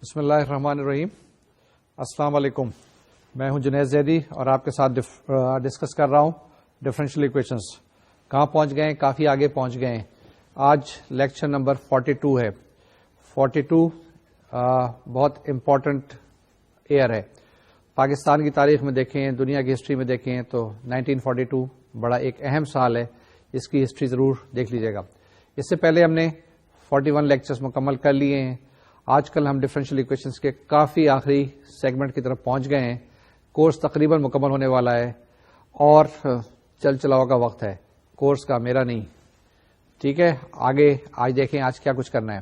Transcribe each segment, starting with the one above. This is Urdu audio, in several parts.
بسم اللہ الرحمن الرحیم. السلام علیکم. میں ہوں جنید زیدی اور آپ کے ساتھ ڈسکس کر رہا ہوں ڈفرینشیل ایکویشنز. کہاں پہنچ گئے ہیں؟ کافی آگے پہنچ گئے ہیں. آج لیکچر نمبر 42 ہے. 42 بہت امپورٹنٹ ایئر ہے. پاکستان کی تاریخ میں دیکھیں، دنیا کی ہسٹری میں دیکھیں تو 1942 بڑا ایک اہم سال ہے. اس کی ہسٹری ضرور دیکھ لیجیے گا. اس سے پہلے ہم نے 41 لیکچرز مکمل کر لیے ہیں. آج کل ہم ڈفرینشیل ایکویشنز کے کافی آخری سیگمنٹ کی طرف پہنچ گئے ہیں. کورس تقریباً مکمل ہونے والا ہے اور چل چلاؤ کا وقت ہے. کورس کا، میرا نہیں. ٹھیک ہے، آگے آج دیکھیں آج کیا کچھ کرنا ہے.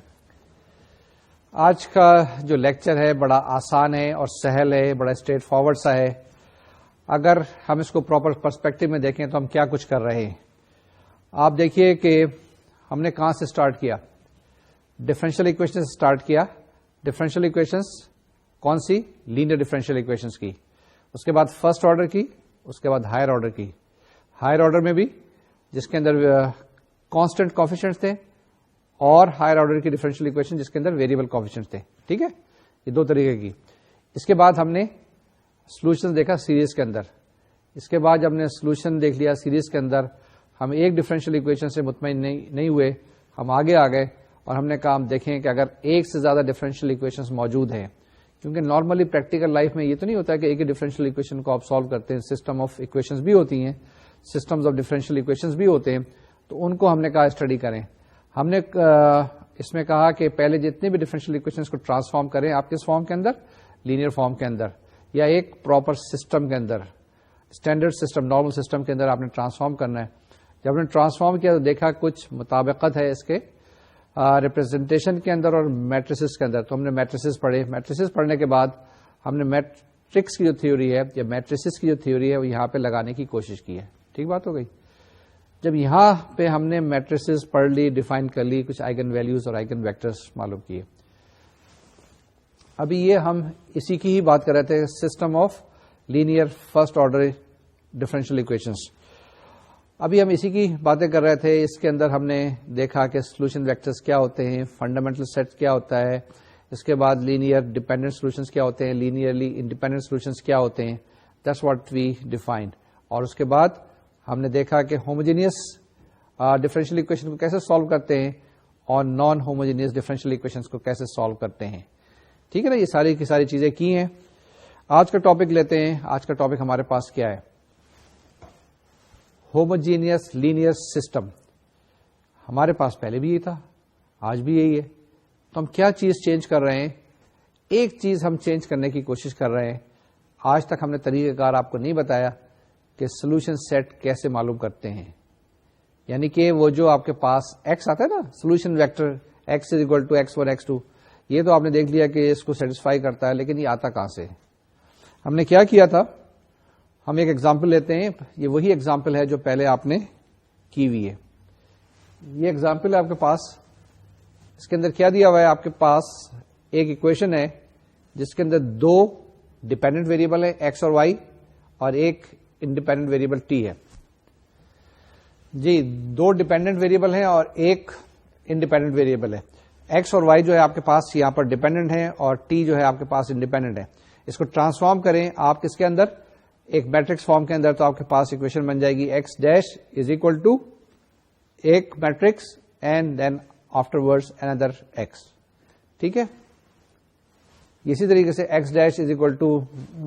آج کا جو لیکچر ہے بڑا آسان ہے اور سہل ہے، بڑا اسٹریٹ فارورڈ سا ہے. اگر ہم اس کو پراپر پرسپیکٹو میں دیکھیں تو ہم کیا کچھ کر رہے ہیں. آپ دیکھیے کہ ہم نے کہاں سے سٹارٹ کیا. ڈفرینشیل ایکویشن سے سٹارٹ کیا. ڈفرینشیل ایکویشنز کون سی؟ لینئر ڈفرینشیل ایکویشنز کی. اس کے بعد فرسٹ آرڈر کی، اس کے بعد ہائر آرڈر کی. ہائر آرڈر میں بھی جس کے اندر کانسٹنٹ کوفیشنٹس تھے، اور ہائر آرڈر کی ڈفرینشیل ایکویشن جس کے اندر ویریبل کوفیشنٹس تھے. ٹھیک ہے، یہ دو طریقے کی. اس کے بعد ہم نے سولوشن دیکھا سیریز کے اندر. اس کے بعد ہم نے سولوشن دیکھ لیا سیریز کے اندر. ہم ایک ڈفرینشیل ایکویشن سے مطمئن نہیں ہوئے، ہم آگے آ گئے اور ہم نے کہا ہم دیکھیں کہ اگر ایک سے زیادہ ڈفرینشیل ایکویشنز موجود ہیں، کیونکہ نارملی پریکٹیکل لائف میں یہ تو نہیں ہوتا کہ ایک ہی ڈفرینشیل ایکویشن کو آپ سالو کرتے ہیں. سسٹم آف ایکویشنز بھی ہوتی ہیں، سسٹمز آف ڈفرینشیل ایکویشنز بھی ہوتے ہیں. تو ان کو ہم نے کہا اسٹڈی کریں. ہم نے اس میں کہا کہ پہلے جتنے بھی ڈفرینشیل ایکویشنز کو ٹرانسفارم کریں آپ کس فارم کے اندر؟ لینئر فارم کے اندر، یا ایک پراپر سسٹم کے اندر، اسٹینڈرڈ سسٹم، نارمل سسٹم کے اندر آپ نے ٹرانسفارم کرنا ہے. جب ہم نے ٹرانسفارم کیا تو دیکھا کچھ مطابقت ہے اس کے ریپرزینٹیشن کے اندر اور میٹریسز کے اندر. تو ہم نے میٹریسز پڑھے. میٹریسز پڑھنے کے بعد ہم نے میٹرکس کی جو تھیوری ہے یا میٹریسز کی جو تھیوری ہے وہ یہاں پہ لگانے کی کوشش کی ہے. ٹھیک بات ہو گئی. جب یہاں پہ ہم نے میٹریسز پڑھ لی، ڈیفائن کر لی، کچھ آئگن ویلیوز اور آئگن ویکٹرز معلوم کیے. ابھی یہ ہم اسی کی ہی بات کر رہے تھے، system of linear first order differential equations. ابھی ہم اسی کی باتیں کر رہے تھے. اس کے اندر ہم نے دیکھا کہ سولوشن ویکٹرز کیا ہوتے ہیں، فنڈامنٹل سیٹ کیا ہوتا ہے، اس کے بعد لینئر ڈیپینڈنٹ سولوشنز کیا ہوتے ہیں، لینئرلی انڈیپینڈنٹ سولوشنز کیا ہوتے ہیں. That's what we defined. اور اس کے بعد ہم نے دیکھا کہ ہوموجینئس ڈفرینشیل ایکویشن کو کیسے سالو کرتے ہیں اور نان ہوموجینئس ڈفرینشیل ایکویشنز کو کیسے سالو کرتے ہیں. ٹھیک ہے نا، یہ ساری کی ساری چیزیں کی ہیں. آج کا ٹاپک لیتے ہیں. آج کا ٹاپک ہمارے پاس کیا ہے؟ Homogeneous linear system. ہمارے پاس پہلے بھی یہ تھا، آج بھی یہی ہے. تو ہم کیا چیز چینج کر رہے ہیں؟ ایک چیز ہم چینج کرنے کی کوشش کر رہے ہیں. آج تک ہم نے طریقہ کار آپ کو نہیں بتایا کہ سولوشن سیٹ کیسے معلوم کرتے ہیں. یعنی کہ وہ جو آپ کے پاس ایکس آتا ہے نا، solution vector x is equal to x1 x2، یہ تو آپ نے دیکھ لیا کہ اس کو سیٹسفائی کرتا ہے، لیکن یہ آتا کہاں سے؟ ہم نے کیا کیا تھا؟ ہم ایک ایگزامپل لیتے ہیں. یہ وہی ایگزامپل ہے جو پہلے آپ نے کی ہوئی ہے. یہ ایگزامپل ہے آپ کے پاس. اس کے اندر کیا دیا ہوا ہے؟ آپ کے پاس ایک ایکویشن ہے جس کے اندر دو ڈیپینڈنٹ ویریبل ہے ایکس اور وائی، اور ایک انڈیپینڈنٹ ویریبل ٹی ہے. جی، دو ڈیپینڈنٹ ویریبل ہیں اور ایک انڈیپینڈنٹ ویریبل ہے. ایکس اور وائی جو ہے آپ کے پاس یہاں پر ڈیپینڈنٹ ہے اور ٹی جو ہے آپ کے پاس انڈیپینڈنٹ ہے. اس کو ٹرانسفارم کریں آپ کس کے اندر؟ ایک میٹرکس فارم کے اندر. تو آپ کے پاس اکویشن بن جائے گی X dash is equal to ایک matrix and then afterwards اندر ایکس. ٹھیک ہے، اسی طریقے سے X dash is equal to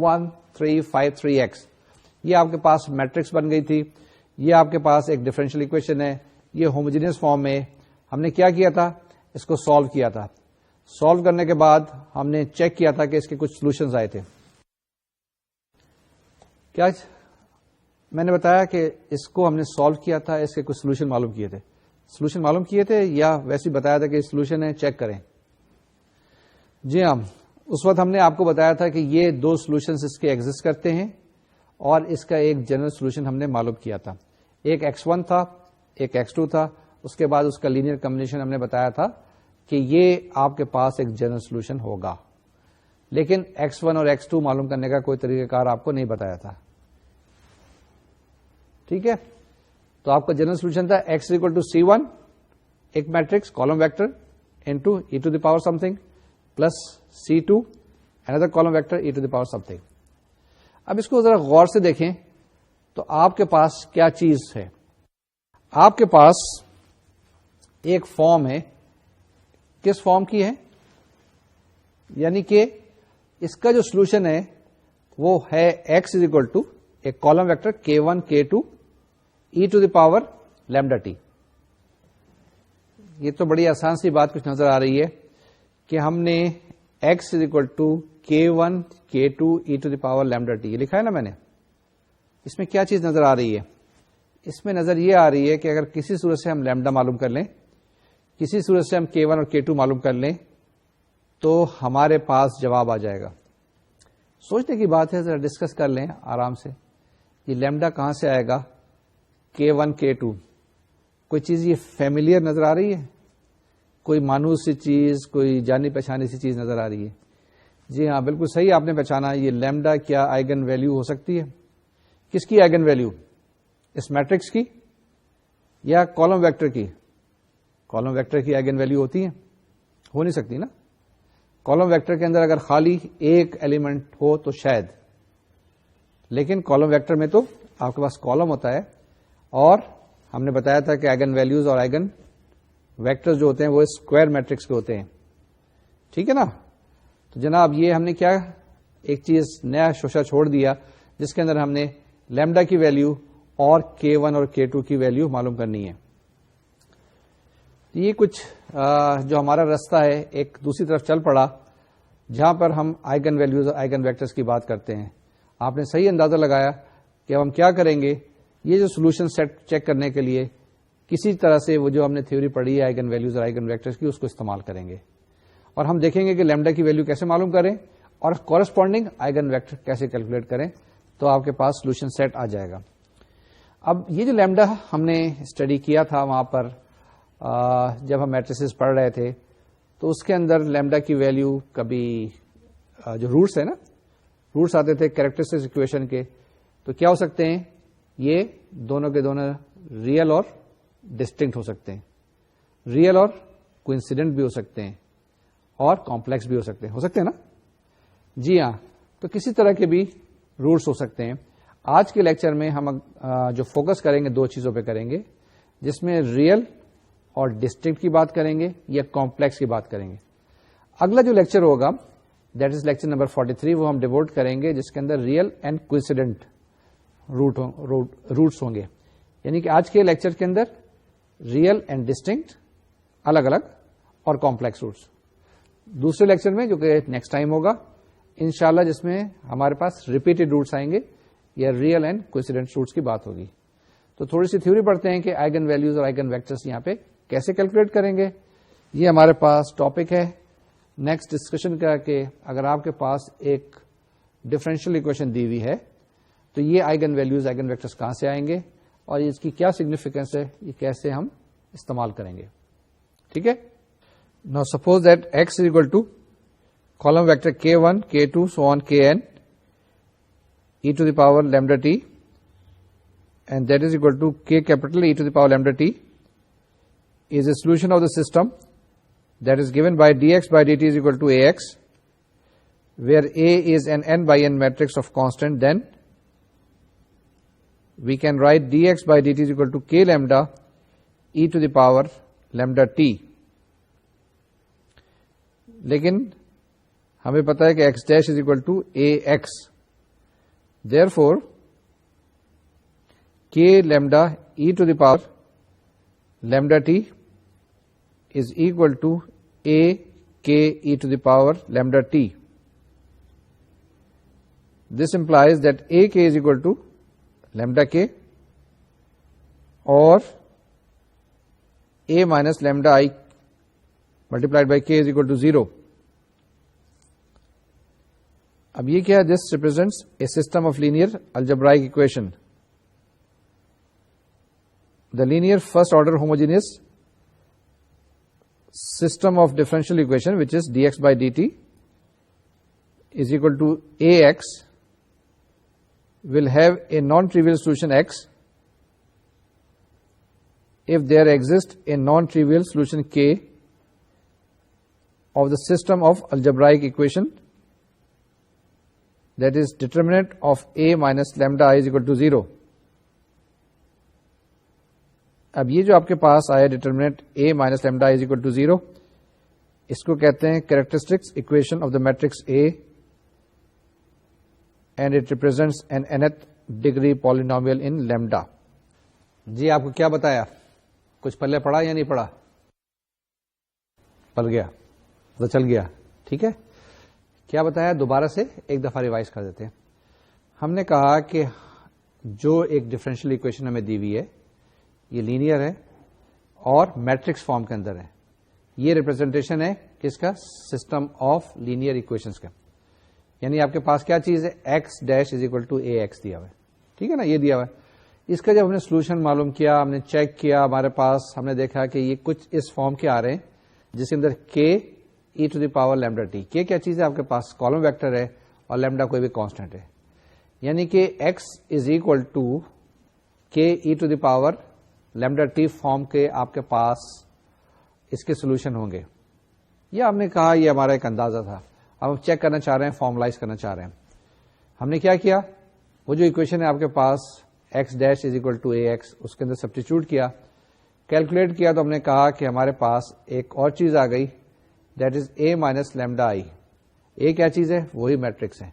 1 3 5 3 X. یہ آپ کے پاس میٹرکس بن گئی تھی. یہ آپ کے پاس ایک ڈفرینشیل ایکویشن ہے. یہ ہوموجینئس فارم میں ہم نے کیا کیا تھا؟ اس کو سالو کیا تھا. سالو کرنے کے بعد ہم نے چیک کیا تھا کہ اس کے کچھ سولوشنز آئے تھے. کیا میں نے بتایا کہ اس کو ہم نے سالو کیا تھا، اس کے کچھ سولوشن معلوم کیے تھے. سولوشن معلوم کیے تھے یا ویسے ہی بتایا تھا کہ سولوشن ہے چیک کریں؟ جی ہاں، اس وقت ہم نے آپ کو بتایا تھا کہ یہ دو سولوشنز اس کے ایگزسٹ کرتے ہیں اور اس کا ایک جنرل سولوشن ہم نے معلوم کیا تھا. ایک x1 تھا، ایک x2 تھا. اس کے بعد اس کا لینئر کمبینیشن ہم نے بتایا تھا کہ یہ آپ کے پاس ایک جنرل سولوشن ہوگا. لیکن x1 اور x2 معلوم کرنے کا کوئی طریقہ کار آپ کو نہیں بتایا تھا. ٹھیک ہے، تو آپ کا جنرل سولوشن تھا x اکول ٹو C1 ایک matrix column vector into e to the power something plus C2, another column vector e to the power something. اب اس کو ذرا غور سے دیکھیں تو آپ کے پاس کیا چیز ہے. آپ کے پاس ایک فارم ہے. کس فارم کی ہے؟ یعنی کہ اس کا جو سولوشن ہے وہ ہے x از اکول ٹو ایک column vector k1 k2 e to the power lambda t. یہ تو بڑی آسان سی بات کچھ نظر آ رہی ہے کہ ہم نے x is equal to k1 k2 e to the power lambda t یہ لکھا ہے نا میں نے. اس میں کیا چیز نظر آ رہی ہے؟ اس میں نظر یہ آ رہی ہے کہ اگر کسی صورت سے ہم لیمڈا معلوم کر لیں, کسی صورت سے ہم k1 اور k2 معلوم کر لیں تو ہمارے پاس جواب آ جائے گا. سوچنے کی بات ہے, ذرا ڈسکس کر لیں آرام سے. یہ لیمڈا کہاں سے آئے گا؟ k1 k2. کوئی چیز یہ فیملیئر نظر آ رہی ہے؟ کوئی مانوس سی چیز, کوئی جانی پہچانی سی چیز نظر آ رہی ہے؟ جی ہاں, بالکل صحیح آپ نے پہچانا. یہ لیمڈا کیا آئیگن ویلیو ہو سکتی ہے؟ کس کی آئیگن ویلیو؟ اس میٹرکس کی یا کالم ویکٹر کی؟ کالم ویکٹر کی آئیگن ویلیو ہوتی ہے؟ ہو نہیں سکتی نا. کالم ویکٹر کے اندر اگر خالی ایک ایلیمنٹ ہو تو شاید, لیکن کالم ویکٹر میں تو آپ کے پاس کالم ہوتا ہے, اور ہم نے بتایا تھا کہ آئیگن ویلیوز اور آئیگن ویکٹر جو ہوتے ہیں وہ اسکوائر میٹرکس کے ہوتے ہیں. ٹھیک ہے نا. تو جناب یہ ہم نے کیا ایک چیز نیا شوشہ چھوڑ دیا جس کے اندر ہم نے لیمڈا کی ویلیو اور k1 اور k2 کی ویلیو معلوم کرنی ہے. یہ کچھ جو ہمارا رستہ ہے ایک دوسری طرف چل پڑا جہاں پر ہم آئیگن ویلیوز اور آئیگن ویکٹرز کی بات کرتے ہیں. آپ نے صحیح اندازہ لگایا کہ اب ہم کیا کریں گے, یہ جو سولوشن سیٹ چیک کرنے کے لیے کسی طرح سے وہ جو ہم نے تھیوری پڑھی ہے آئیگن ویلیوز اور آئیگن ویکٹرز کی اس کو استعمال کریں گے, اور ہم دیکھیں گے کہ لیمڈا کی ویلیو کیسے معلوم کریں اور کورسپونڈنگ آئیگن ویکٹر کیسے کیلکولیٹ کریں, تو آپ کے پاس سولوشن سیٹ آ جائے گا. اب یہ جو لیمڈا ہم نے اسٹڈی کیا تھا وہاں پر جب ہم میٹریسز پڑھ رہے تھے, تو اس کے اندر لیمڈا کی ویلیو کبھی جو روٹس ہے نا, روٹس آتے تھے کیریکٹرسٹکس ایکویشن کے, تو کیا ہو سکتے ہیں؟ یہ دونوں کے دونوں ریئل اور ڈسٹنکٹ ہو سکتے ہیں, ریئل اور کوئنسیڈنٹ بھی ہو سکتے ہیں, اور کمپلیکس بھی ہو سکتے ہیں نا. جی ہاں, تو کسی طرح کے بھی روٹس ہو سکتے ہیں. آج کے لیکچر میں ہم جو فوکس کریں گے دو چیزوں پہ کریں گے, جس میں ریئل اور ڈسٹنکٹ کی بات کریں گے یا کمپلیکس کی بات کریں گے. اگلا جو لیکچر ہوگا دیٹ از لیکچر نمبر 43, وہ ہم ڈیووٹ کریں گے جس کے اندر ریئل اینڈ کوئنسیڈنٹ روٹس ہوں گے. یعنی کہ آج کے لیکچر کے اندر ریئل اینڈ ڈسٹنکٹ الگ الگ اور کمپلیکس روٹس. دوسرے لیکچر میں جو کہ نیکسٹ ٹائم ہوگا انشاءاللہ, جس میں ہمارے پاس ریپیٹڈ روٹس آئیں گے یا ریئل اینڈ کوئنسیڈنٹ روٹس کی بات ہوگی. تو تھوڑی سی تھیوری پڑھتے ہیں کہ آئیگن ویلیوز اور آئیگن ویکٹرس یہاں پہ کیسے کیلکولیٹ کریں گے. یہ ہمارے پاس ٹاپک ہے نیکسٹ ڈسکشن کا, کہ اگر آپ کے پاس ایک ڈفرینشیل اکویشن دی ہوئی ہے تو یہ آئیگن ویلیوز آئیگن ویکٹرس کہاں سے آئیں گے اور اس کی کیا سگنیفیکینس ہے, یہ کیسے ہم استعمال کریں گے. ٹھیک ہے. Now suppose that x is equal to column vector k1 k2 so on kn e to the power lambda t, and that is equal to k capital E to the power lambda t is a solution of the system that is given by dx by dt is equal to ax, where A is an n by n matrix of constant. Then we can write dx by dt is equal to k lambda e to the power lambda t. لیکن ہمیں پتا ہے کہ X dash is equal to A X, therefore K lambda e to the power lambda t is equal to A K e to the power lambda t. This implies that A K is equal to lambda K اور A minus lambda I multiplied by k is equal to 0. اب یہ کیا ہے؟ This represents a system of linear algebraic equation. The linear first order homogeneous system of differential equation, which is dx by dt is equal to ax, will have a non-trivial solution x if there exists a non-trivial solution k of the system of algebraic equation, that is determinant of a minus lambda I is equal to 0. اب یہ جو آپ کے پاس آیا determinant a minus lambda is equal to 0، اس کو کہتے ہیں characteristics equation of the matrix A and it represents an nth degree polynomial in lambda. جی آپ کو کیا بتایا؟ کچھ پلے پڑا یا نہیں پڑا؟ پل گیا، پتہ چل گیا. ٹھیک ہے، کیا بتایا؟ دوبارہ سے ایک دفعہ ریوائز کر دیتے ہیں. ہم نے کہا کہ جو ایک ڈفرینشیل اکویشن ہمیں دی ہوئی ہے یہ لینئر ہے اور میٹرکس فارم کے اندر ہے. یہ ریپرزینٹیشن ہے کس کا؟ سسٹم آف لینئر اکویشنز کا. یعنی آپ کے پاس کیا چیز ہے؟ X dash is equal to A x دیا ہوا ہے. ٹھیک ہے نا، یہ دیا ہوا ہے. اس کا جب ہم نے سولوشن معلوم کیا، ہم نے چیک کیا، ہمارے پاس ہم نے دیکھا کہ یہ کچھ اس فارم کے آ رہے ہیں جس کے اندر K e to the power lambda t. K کیا چیز ہے؟ آپ کے پاس کالم ویکٹر ہے اور لیمڈا کوئی بھی کانسٹنٹ ہے. یعنی کہ x is equal to K e to the power lambda t form کے آپ کے پاس اس کے سولوشن ہوں گے. یہ ہم نے کہا یہ ہمارا ایک اندازہ تھا. اب ہم چیک کرنا چاہ رہے ہیں، فارملائز کرنا چاہ رہے ہیں. ہم نے کیا کیا؟ وہ جو اکویشن ہے آپ کے پاس X dash is equal to A X, اس کے اندر سبسٹیچیوٹ کیا، کیلکولیٹ کیا، تو ہم نے کہا کہ ہمارے پاس ایک اور چیز آ گئی، that is A minus lambda I. A کیا چیز ہے؟ وہی میٹرکس ہے.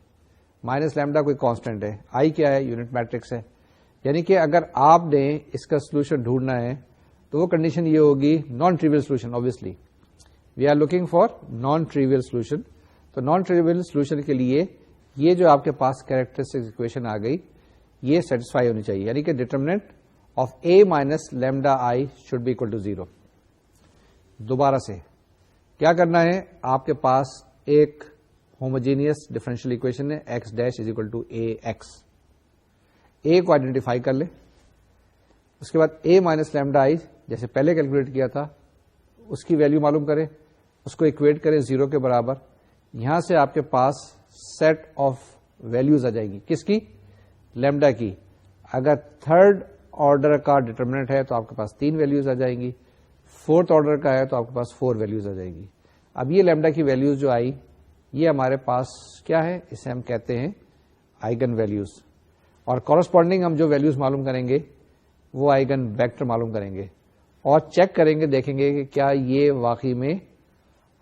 مائنس لیمڈا کوئی کانسٹنٹ ہے. آئی کیا ہے؟ یونٹ میٹرکس ہے. یعنی کہ اگر آپ نے اس کا سولوشن ڈھونڈنا ہے تو وہ کنڈیشن یہ ہوگی non trivial solution. Obviously we are looking for non trivial solution. تو نان ٹریویل سولوشن کے لیے یہ جو آپ کے پاس کیریکٹرسٹک اکویشن آ گئی یہ سیٹسفائی ہونی چاہیے. یعنی کہ determinant of A minus lambda I should be equal to 0. دوبارہ سے کیا کرنا ہے؟ آپ کے پاس ایک ہوموجینئس ڈفرینشیل اکویشن ہے x dash is equal to A X. A کو آئیڈینٹیفائی کر لیں، اس کے بعد اے مائنس لیمڈا آئی جیسے پہلے کیلکولیٹ کیا تھا اس کی ویلو معلوم کریں، اس کو اکویٹ کریں 0 کے برابر. یہاں سے آپ کے پاس سیٹ آف ویلوز آ جائیں گی. کس کی؟ لیمڈا کی. اگر تھرڈ آرڈر کا ڈیٹرمنٹ ہے تو آپ کے پاس 3 ویلوز آ جائیں گی. فورتھ آرڈر کا ہے تو آپ کے پاس 4 ویلوز آ جائیں گی. اب یہ لیمڈا کی ویلوز جو آئی یہ ہمارے پاس کیا ہے؟ اسے ہم کہتے ہیں آئیگن ویلوز. اور کورسپونڈنگ ہم جو ویلوز معلوم کریں گے وہ آئیگن ویکٹر معلوم کریں گے اور چیک کریں گے، دیکھیں گے کہ کیا یہ واقعی میں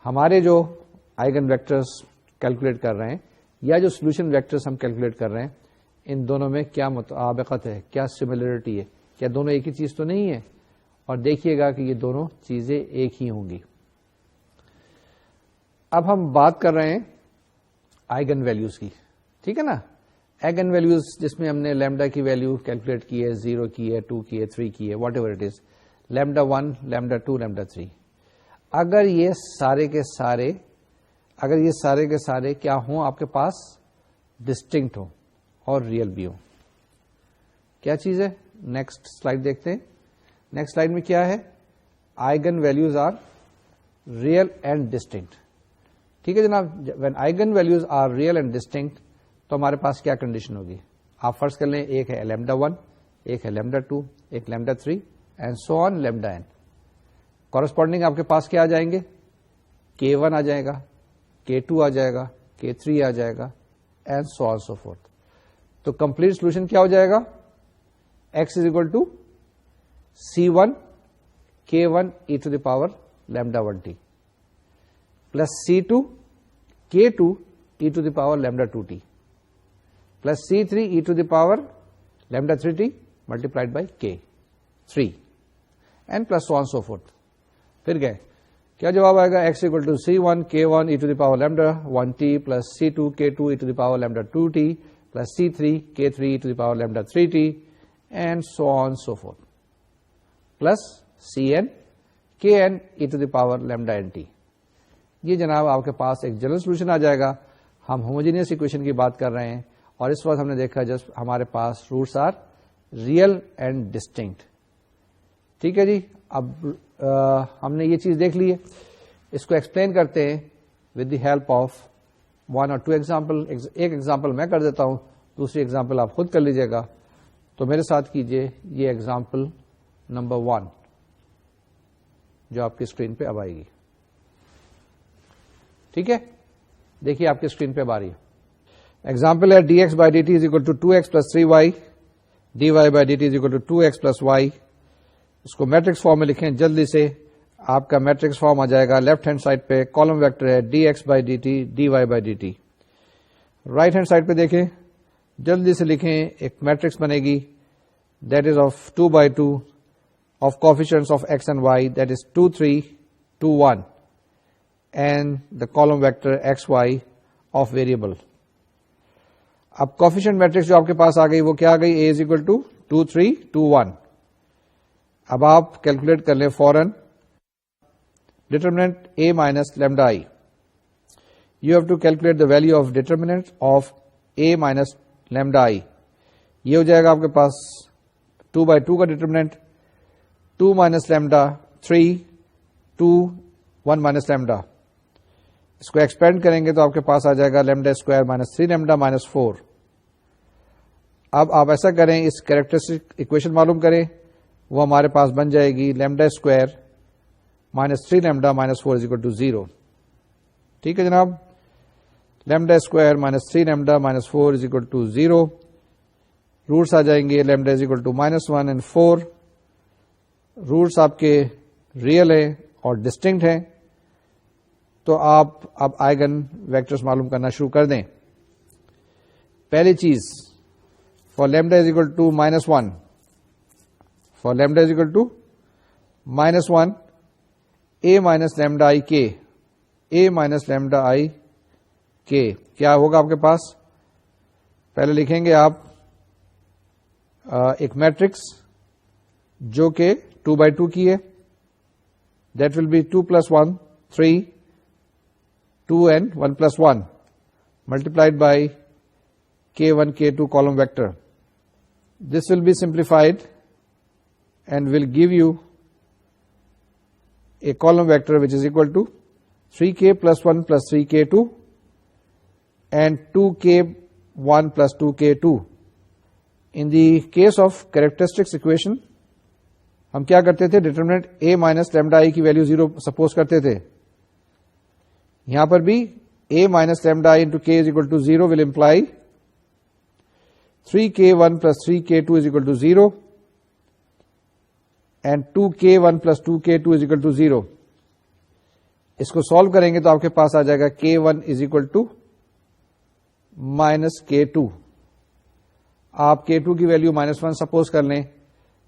ہمارے جو آئیگن ویکٹرز کیلکولیٹ کر رہے ہیں یا جو سولوشن ویکٹرز ہم کیلکولیٹ کر رہے ہیں ان دونوں میں کیا مطابقت ہے، کیا سملرٹی ہے، کیا دونوں ایک ہی چیز تو نہیں ہے. اور دیکھیے گا کہ یہ دونوں چیزیں ایک ہی ہوں گی. اب ہم بات کر رہے ہیں آئیگن ویلوز کی. ٹھیک ہے نا، آئیگن ویلوز جس میں ہم نے لیمڈا کی ویلو کیلکولیٹ کی ہے، 0 کی ہے، 2 کی ہے، 3 کی ہے، what ever it is, lambda 1 lambda 2 lambda 3. اگر یہ سارے کے سارے کیا ہوں آپ کے پاس؟ ڈسٹنکٹ ہوں اور ریئل بھی ہوں. کیا چیز ہے؟ نیکسٹ سلائڈ دیکھتے ہیں. نیکسٹ سلائڈ میں کیا ہے؟ Eigenvalues are real and distinct. ٹھیک ہے جناب، when eigenvalues are real and distinct تو ہمارے پاس کیا کنڈیشن ہوگی؟ آپ فرض کر لیں ایک ہے لیمڈا 1، ایک ہے لیمڈا 2، ایک lambda 3 and so on lambda n. Corresponding آپ کے پاس کیا آ جائیں گے؟ K1 آ جائے گا، K2 آ جائے گا، K3 آ جائے گا and so on so forth. تو کمپلیٹ سولوشن کیا ہو جائے گا؟ x is equal to C1 K1 e to the power lambda 1t plus C2 K2 e to the power lambda 2t plus C3 e to the power lambda 3t multiplied by K3 and plus so on so forth. پھر گئے کیا جواب آئے گا؟ x equal to C1 K1 e to the power lambda 1t plus C2 K2 e to the power lambda 2t plus C3 K3 e to the power lambda 3t and so on so forth plus Cn Kn e to the power lambda nt. یہ جناب آپ کے پاس ایک جنرل سولوشن آ جائے گا. ہم ہوموجینئس اکویشن کی بات کر رہے ہیں اور اس وقت ہم نے دیکھا جب ہمارے پاس roots are real and distinct. ٹھیک ہے جی، اب ہم نے یہ چیز دیکھ لی ہے. اس کو ایکسپلین کرتے ہیں ود دی ہیلپ آف 1 اور 2 ایگزامپل. ایک ایگزامپل میں کر دیتا ہوں، دوسری ایگزامپل آپ خود کر لیجیے گا. تو میرے ساتھ کیجیے یہ ایگزامپل نمبر 1 جو آپ کی اسکرین پہ اب آئے گی. ٹھیک ہے, دیکھیے آپ کی اسکرین پہ آ رہی ہے. ایگزامپل ہے d x by d t is equal to 2x plus 3y, d y by d t is equal to 2x plus y. اس کو میٹرکس فارم میں لکھیں جلدی سے. آپ کا میٹرکس فارم آ جائے گا لیفٹ ہینڈ سائڈ پہ, کالم ویکٹر ہے d x by d t d y by d t. Right hand side پہ دیکھیں, جلدی سے لکھیں, ایک میٹرکس بنے گی that is of 2/2 of coefficients of x and y, that is 2, 3, 2, 1, and the column vector xy of variable. اب کوفیشنٹ میٹرکس جو آپ کے پاس آ گئی وہ کیا آ گئی, a is equal to 2, 3, 2, 1. اب آپ کیلکولیٹ کر لیں فوراً determinant a minus lambda I. You have to calculate the value of determinant of a minus lambda I. یہ ہو جائے گا آپ کے پاس 2/2 کا determinant, 2 minus lambda 3, 2, 1 minus lambda. اس کو ایکسپینڈ کریں گے تو آپ کے پاس آ جائے گا lambda square minus 3 lambda minus 4. اب آپ ایسا کریں, اس کیریکٹرسٹک اکویشن معلوم کریں, وہ ہمارے پاس بن جائے گی lambda square minus 3 lambda minus 4 is equal to 0. ٹھیک ہے جناب, lambda square minus 3 lambda minus 4 is equal to 0. Roots آ جائیں گے lambda is equal to -1 and 4. Roots آپ کے ریئل ہیں اور ڈسٹنکٹ ہیں, تو آپ اب آئگن ویکٹرز معلوم کرنا شروع کر دیں. پہلی چیز for lambda is equal to -1, for lambda is equal to -1 a minus lambda I k, a minus lambda I کے کیا ہوگا آپ کے پاس. پہلے لکھیں گے آپ ایک میٹرکس جو کہ 2/2 کی ہے, that will be 2 + 1 3, 2 and 1 + 1 multiplied by k1 k2 column vector. This will be simplified and will give you a column vector which is equal to 3k + 1 + 3k2 and 2k1 + 2k2. In the case of characteristics equation, ہم کیا کرتے تھے, ڈیٹرمنٹ a مائنس لیمڈا آئی کی ویلو 0 سپوز کرتے تھے. یہاں پر بھی a minus lambda I into k is equal to 0 will imply 3k1 + 3k2 is equal to 0 and 2k1 + 2k2 is equal to 0. اس کو سالو کریں گے تو آپ کے پاس آ جائے گا k1 is equal to -k2. آپ k2 کی ویلو -1 سپوز کر لیں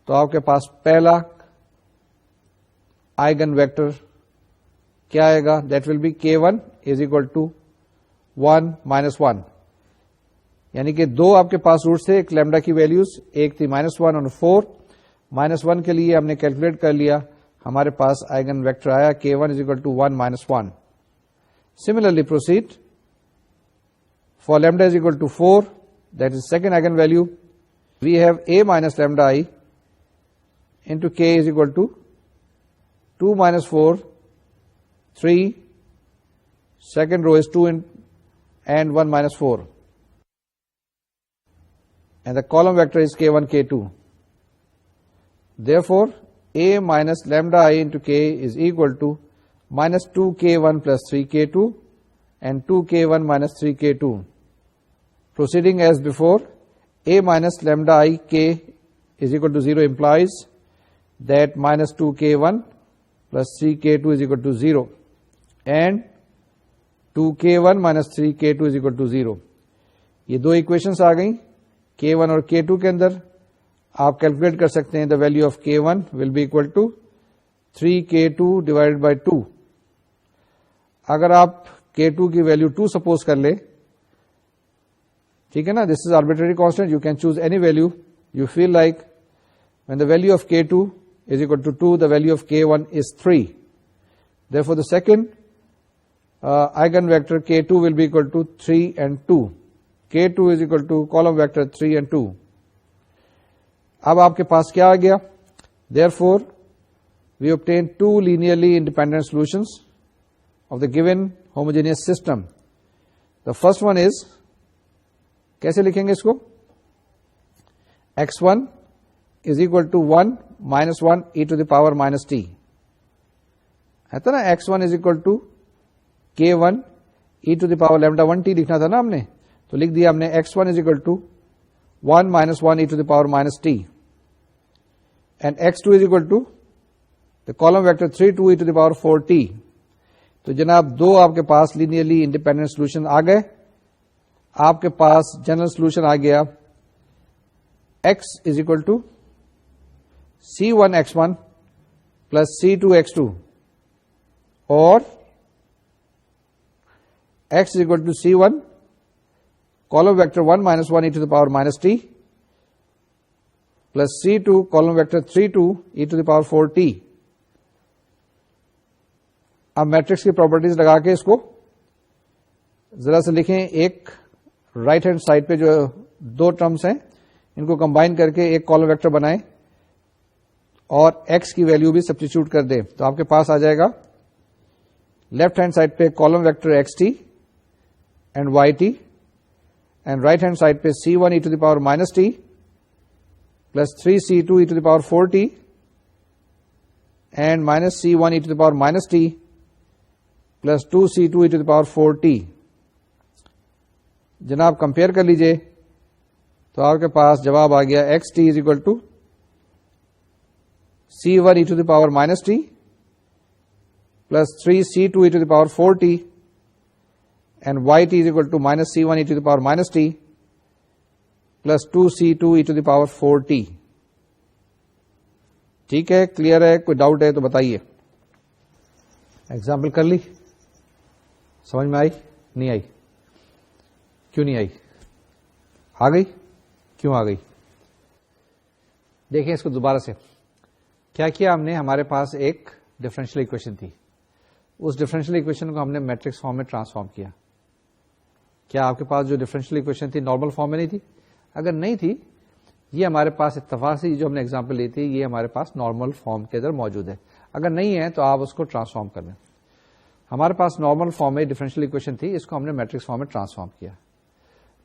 تو آپ کے پاس پہلا آئگن ویکٹر کیا آئے گا, that will be k1 is equal to 1 -1. یعنی کہ دو آپ کے پاس روٹس تھے, ایک لیمڈا کی ویلوز, ایک تھی -1 اور 4. -1 کے لیے ہم نے کیلکولیٹ کر لیا, ہمارے پاس آئگن ویکٹر آیا k1 is equal to 1 -1. Similarly proceed for lambda is equal to 4, that is second eigenvalue. We have a minus lambda I into k is equal to 2 - 4, 3, second row is 2 and 1 - 4. And the column vector is k1, k2. Therefore, a minus lambda I into k is equal to -2k1 + 3k2 and 2k1 - 3k2. Proceeding as before, a minus lambda I k is equal to 0 implies that -2k1 + 3k2 is equal to 0 and 2k1 - 3k2 is equal to 0. یہ دو equations آ گئیں k1 اور k2 کے اندر. آپ کیلکولیٹ کر سکتے ہیں, the value of k1 will be equal to 3k2 divided by 2. اگر آپ k2 کی ویلو 2 سپوز کر لیں, ٹھیک ہے نا, this is arbitrary constant, you can choose any value you feel like. When the value of k2 is equal to 2, the value of k1 is 3. Therefore the second eigen vector k2 will be equal to 3 and 2. k2 is equal to column vector 3 and 2. اب آپ کے پاس کیا آ گیا, therefore we obtain two linearly independent solutions of the given homogeneous system. The first one is, کیسے لکھیں گے اس کو, x1 is equal to 1 - 1 e to the power -t. ہے تو نا, x1 is equal to k1 e to the power lambda 1t لکھنا تھا نا ہم نے, تو لکھ دیا ہم نے x1 is equal to 1 minus 1 e to the power minus t and x2 is equal to the column vector 3 2 e to the power 4t. تو جناب دو آپ کے پاس لینئرلی انڈیپینڈنٹ سولوشن آ گئے. آپ کے پاس جنرل سولوشن آ گیا x is equal to c1x1 plus c2x2 اور x is equal to c1 column vector 1 minus 1 e to the power minus t plus c2 column vector 3 2 e to the power 4t. اب میٹرکس کی پراپرٹیز لگا کے اس کو ذرا سے لکھیں. ایک رائٹ ہینڈ سائڈ پہ جو دو ٹرمز ہیں ان کو کمبائن کر کے ایک کالم ویکٹر بنائیں اور x کی ویلیو بھی سبسٹیچیوٹ کر دیں. تو آپ کے پاس آ جائے گا لیفٹ ہینڈ سائڈ پہ column vector xt and yt and right hand side pe c1 e to the power minus t plus 3c2 e to the power 4t and minus c1 e to the power minus t plus 2c2 e to the power 4t. جناب کمپیئر کر لیجئے تو آپ کے پاس جواب آ گیا xt is equal to c1 e to the power minus t plus 3c2 e to the power 4t and yt is equal to minus c1 e to the power minus t plus 2c2 e to the power 4t. ٹھیک ہے, کلیئر ہے؟ کوئی ڈاؤٹ ہے تو بتائیے. ایگزامپل کر لی, سمجھ میں آئی نہیں آئی؟ کیوں نہیں آئی؟ آ گئی؟ کیوں آ گئی؟ دیکھیں اس کو دوبارہ سے. کیا ہم نے, ہمارے پاس ایک ڈفرینشیل اکویشن تھی, اس ڈفرینشیل اکویشن کو ہم نے میٹرکس فارم میں ٹرانسفارم کیا. کیا آپ کے پاس جو ڈفرینشیل اکویشن تھی نارمل فارم میں نہیں تھی؟ اگر نہیں تھی, یہ ہمارے پاس اتفاق سے جو ہم نے ایگزامپل لی تھی یہ ہمارے پاس نارمل فارم کے اندر موجود ہے. اگر نہیں ہے تو آپ اس کو ٹرانسفارم کر لیں. ہمارے پاس نارمل فارم میں ڈفرینشیل اکویشن تھی, اس کو ہم نے میٹرکس فارم میں ٹرانسفارم کیا.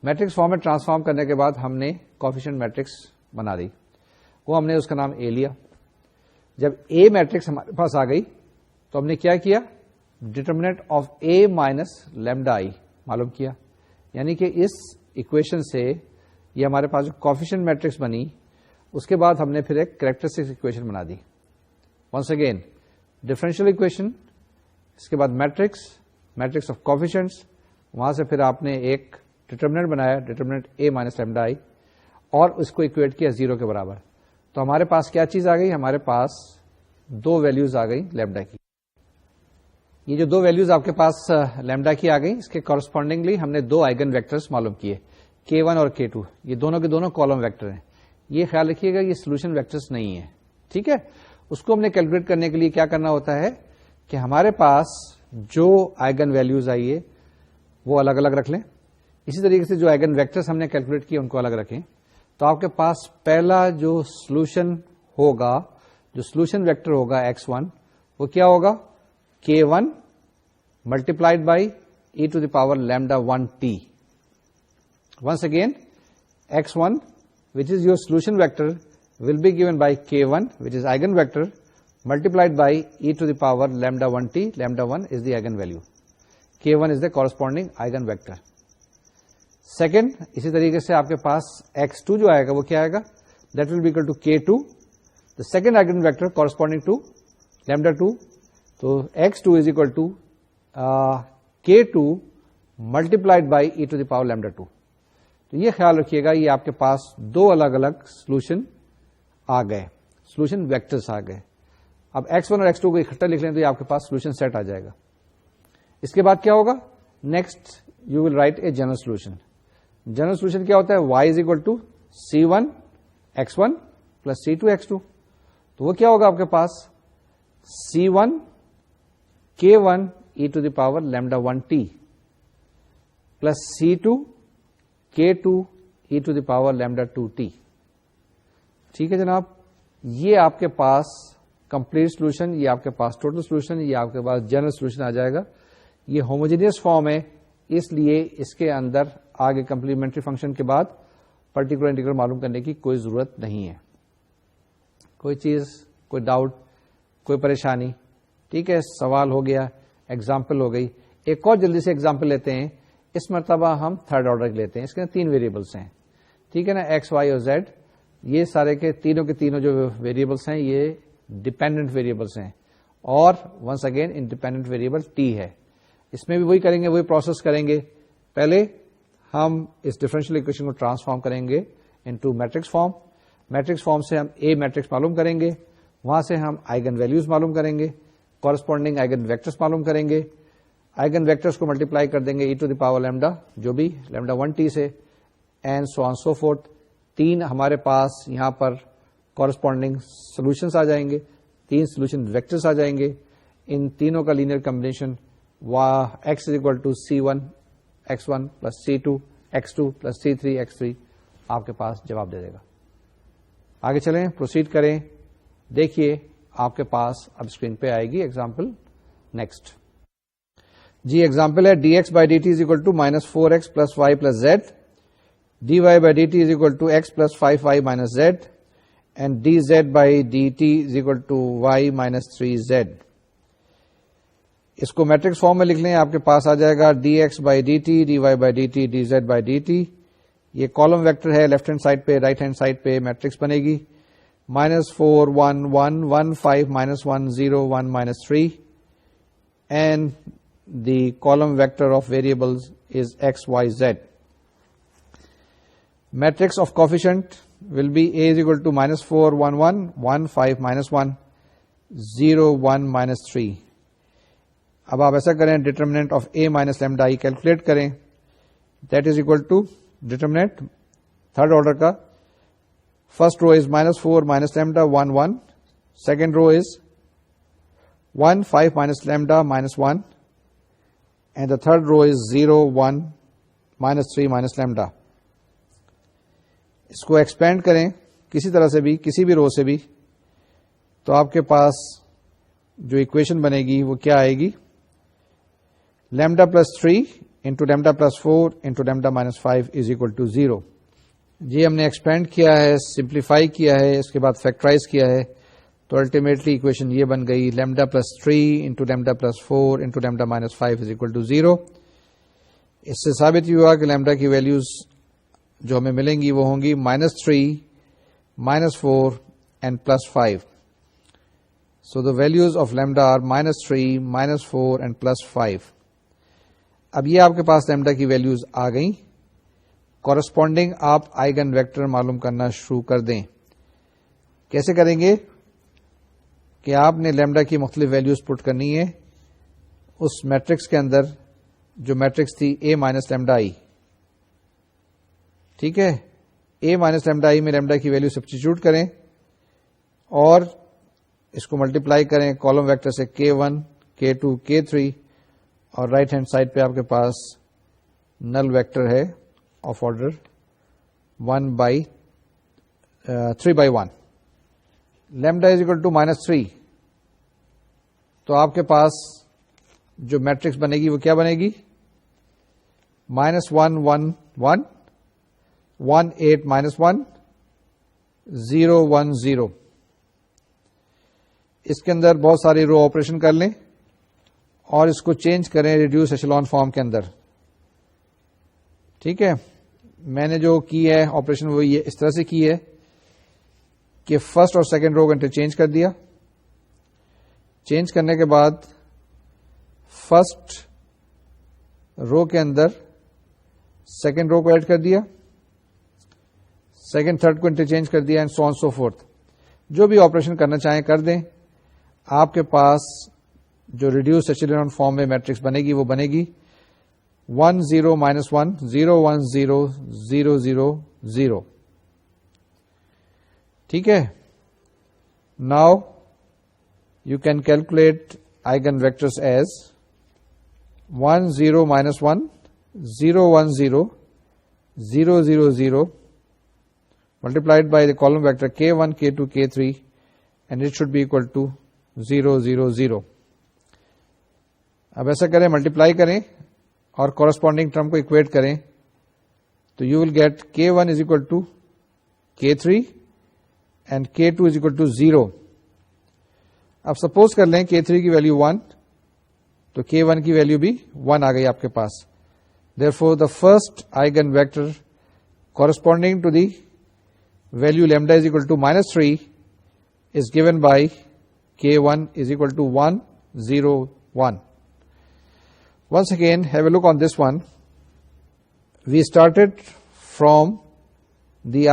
میٹرکس فارم میں ٹرانسفارم کرنے کے بعد ہم نے کوفیشینٹ میٹرکس بنا دی, وہ ہم نے اس کا نام اے لیا. جب اے میٹرکس ہمارے پاس آ گئی تو ہم نے کیا کیا, determinant of A minus lambda I معلوم کیا. یعنی کہ اس اکویشن سے یہ ہمارے پاس جو کوفیشینٹ میٹرکس بنی, اس کے بعد ہم نے پھر ایک کریکٹرسٹک اکویشن بنا دی. ونس اگین ڈفرینشیل اکویشن, اس کے بعد میٹرکس آف کوفیشینٹس, وہاں سے پھر آپ نے ایک ڈٹرمنٹ بنایا, determinant A minus lambda I, اور اس کو اکویٹ کیا 0 کے برابر. تو ہمارے پاس کیا چیز آ گئی, ہمارے پاس دو ویلیوز آ گئی لیمڈا کی. یہ جو دو ویلیوز آپ کے پاس لیمڈا کی آ گئی, اس کے کورسپونڈنگلی ہم نے دو آئگن ویکٹرز معلوم کیے, k1 اور k2. یہ دونوں کے دونوں کالم ویکٹر ہیں. یہ خیال رکھیے گا یہ سولوشن ویکٹرز نہیں ہیں, ٹھیک ہے. اس کو ہم نے کیلکولیٹ کرنے کے لیے کیا کرنا ہوتا ہے کہ ہمارے پاس جو آئگن ویلیوز آئیے وہ الگ الگ رکھ لیں. اسی طریقے سے جو آئگن ویکٹرز ہم نے کیلکولیٹ کیے ان کو الگ رکھیں. تو آپ کے پاس پہلا جو سولوشن ہوگا, جو سولوشن ویکٹر ہوگا x1, وہ کیا ہوگا, k1 multiplied by e to the power lambda 1t. Once again, x1, which is your solution vector, will be given by k1, which is eigenvector, multiplied by e to the power lambda 1t. Lambda 1 is the eigenvalue. k1 is the corresponding eigenvector. Second, اسی طریقے سے آپ کے پاس x2 جو آئے گا وہ کیا آئے گا, that will be equal to k2, the second eigenvector corresponding to lambda 2. تو x2 is equal to k2 multiplied by e to the power lambda 2. تو یہ خیال رکھیے گا, یہ آپ کے پاس دو الگ الگ سولوشن آ گئے, سولوشن ویکٹرز آ گئے. اب x1 اور x2 کو اکٹھا لکھ لیں تو یہ آپ کے پاس سولوشن سیٹ آ جائے گا. اس کے بعد کیا ہوگا, next you will write a general solution. General solution کیا ہوتا ہے, y is equal to c1 x1 plus c2 x2. تو وہ کیا ہوگا آپ کے پاس, c1 k1 e to the power lambda 1t plus c2 k2 e to the power lambda 2t. ٹھیک ہے جناب, یہ آپ کے پاس کمپلیٹ سولوشن, یہ آپ کے پاس ٹوٹل سولوشن, یہ آپ کے پاس جنرل سولوشن آ جائے گا. یہ ہوموجینئس فارم ہے, اس لیے اس کے اندر آگے کمپلیمنٹری فنکشن کے بعد پرٹیکولر انٹیگرل معلوم کرنے کی کوئی ضرورت نہیں ہے. کوئی چیز, کوئی ڈاؤٹ, کوئی پریشانی؟ ٹھیک ہے, سوال ہو گیا, ایگزامپل ہو گئی. ایک اور جلدی سے ایگزامپل لیتے ہیں. اس مرتبہ ہم تھرڈ آرڈر لیتے ہیں. اس کے 3 ویریبلس ہیں, ٹھیک ہے نا, ایکس وائی اور زیڈ. یہ سارے کے تینوں جو ویریبلس ہیں یہ ڈیپینڈنٹ ویریبلس ہیں, اور once again independent variable t ہے. اس میں بھی وہی کریں گے, وہی پروسیس کریں گے. پہلے ہم اس ڈفرینشیل اکویشن کو ٹرانسفارم کریں گے into matrix form. Matrix form سے ہم اے میٹرکس معلوم کریں گے, وہاں سے ہم آئگن ویلیوز معلوم کریں گے, کورسپونڈنگ آئگن ویکٹرس معلوم کریں گے. آئگن ویکٹرس کو ملٹیپلائی کر دیں گے ای ٹو دی پاور لیمڈا, جو بھی لیمڈا 1 سے, and so on so fourth. 3 ہمارے پاس یہاں پر کورسپونڈنگ سولوشنس آ جائیں گے, 3 سولوشن ویکٹرس آ جائیں گے. ان تینوں کا linear combination x is equal to C1 X1 plus C2 X2 plus C3 X3 آپ کے پاس جواب دے دے گا. آگے چلیں, پروسیڈ کریں. دیکھیے آپ کے پاس اب اسکرین پہ آئے گی ایگزامپل. نیکسٹ جی ایگزامپل ہے dx by dt is equal to minus 4x plus y plus z, dy by dt is equal to x plus 5y minus z, and dz by dt is equal to y minus 3z. اس کو میٹرکس فارم میں لکھ لیں, آپ کے پاس آ جائے گا dx by dt, dy by dt, dz by dt. یہ کالم ویکٹر ہے, لیفٹ ہینڈ سائڈ پہ, رائٹ ہینڈ سائڈ پہ میٹرکس بنے گی. -4 1 1 1 5 -1 0 1 -3, and the column vector of variables is x, y, z. Matrix of coefficient will be A is equal to -4 1 1 1 5 -1 0 1 -3. اب آپ ایسا کریں, determinant of A minus lambda I calculate کریں. That is equal to determinant third order کا. First row is -4 minus lambda 1 1. Second row is 1 5 minus lambda -1. And the third row is 0 1 -3 minus lambda. اس کو ایکسپینڈ کریں کسی طرح سے بھی, کسی بھی رو سے بھی, تو آپ کے پاس جو اکویشن بنے گی وہ کیا آئے گی, lambda plus 3 into lambda plus 4 into lambda minus 5 is equal to 0. جی ہم نے ایکسپینڈ کیا ہے, سمپلیفائی کیا ہے, اس کے بعد فیکٹرائز کیا ہے, تو الٹیمیٹلی اکویشن یہ بن گئی, lambda plus 3 into lambda plus 4 into lambda minus 5 is equal to 0. اس سے ثابت یہ ہوا کہ لیمڈا کی ویلیوز جو ہمیں ملیں گی وہ ہوں گی -3 -4 and +5. So the values of lambda are -3 -4 and +5. اب یہ آپ کے پاس لیمڈا کی ویلیوز آ گئیں. کورسپونڈنگ آپ آئگن ویکٹر معلوم کرنا شروع کر دیں. کیسے کریں گے کہ آپ نے لیمڈا کی مختلف ویلیوز پٹ کرنی ہے اس میٹرکس کے اندر جو میٹرکس تھی A minus lambda I. ٹھیک ہے, A minus lambda I میں لیمڈا کی ویلیو سبسٹیچیوٹ کریں اور اس کو ملٹیپلائی کریں کالم ویکٹر سے K1 K2 K3, اور رائٹ ہینڈ سائڈ پہ آپ کے پاس نل ویکٹر ہے of order 3/1. Lambda is equal to -3, تو آپ کے پاس جو میٹرکس بنے گی وہ کیا بنے گی, -1 1 1 1 8 -1 0 1 0. اس کے اندر بہت ساری رو آپریشن کر لیں اور اس کو چینج کریں ریڈیوس ایشلون فارم کے اندر. ٹھیک ہے, میں نے جو کی ہے آپریشن وہ یہ اس طرح سے کی ہے کہ فرسٹ اور سیکنڈ رو کو انٹرچینج کر دیا. چینج کرنے کے بعد فرسٹ رو کے اندر سیکنڈ رو کو ایڈ کر دیا, سیکنڈ تھرڈ کو انٹرچینج کر دیا, and so on so fourth. جو بھی آپریشن کرنا چاہیں کر دیں. آپ کے پاس جو ریڈیوس ایشلون فارم میں میٹرکس بنے گی وہ بنے گی 1 0 -1 0 1 0 0 0 0. ٹھیک ہے, now you can calculate eigen vectors as 1 0 -1 0 1 0 0 0 0 multiplied by the column vector K1 K2 K3, and it should be equal to 0 0 0. اب ایسا کریں, ملٹیپلائی کریں اور کورسپونڈنگ ٹرم کو اکویٹ کریں, تو you will get K1 is equal to K3 and K2 is equal to 0. اب سپوز کر لیں K3 کی ویلیو 1, تو K1 کی ویلو بھی 1 آ گئی آپ کے پاس. Therefore, the first eigenvector corresponding to the value lambda is equal to -3 is given by K1 is equal to 1, 0, 1. Once again, have a look on this one. We started from the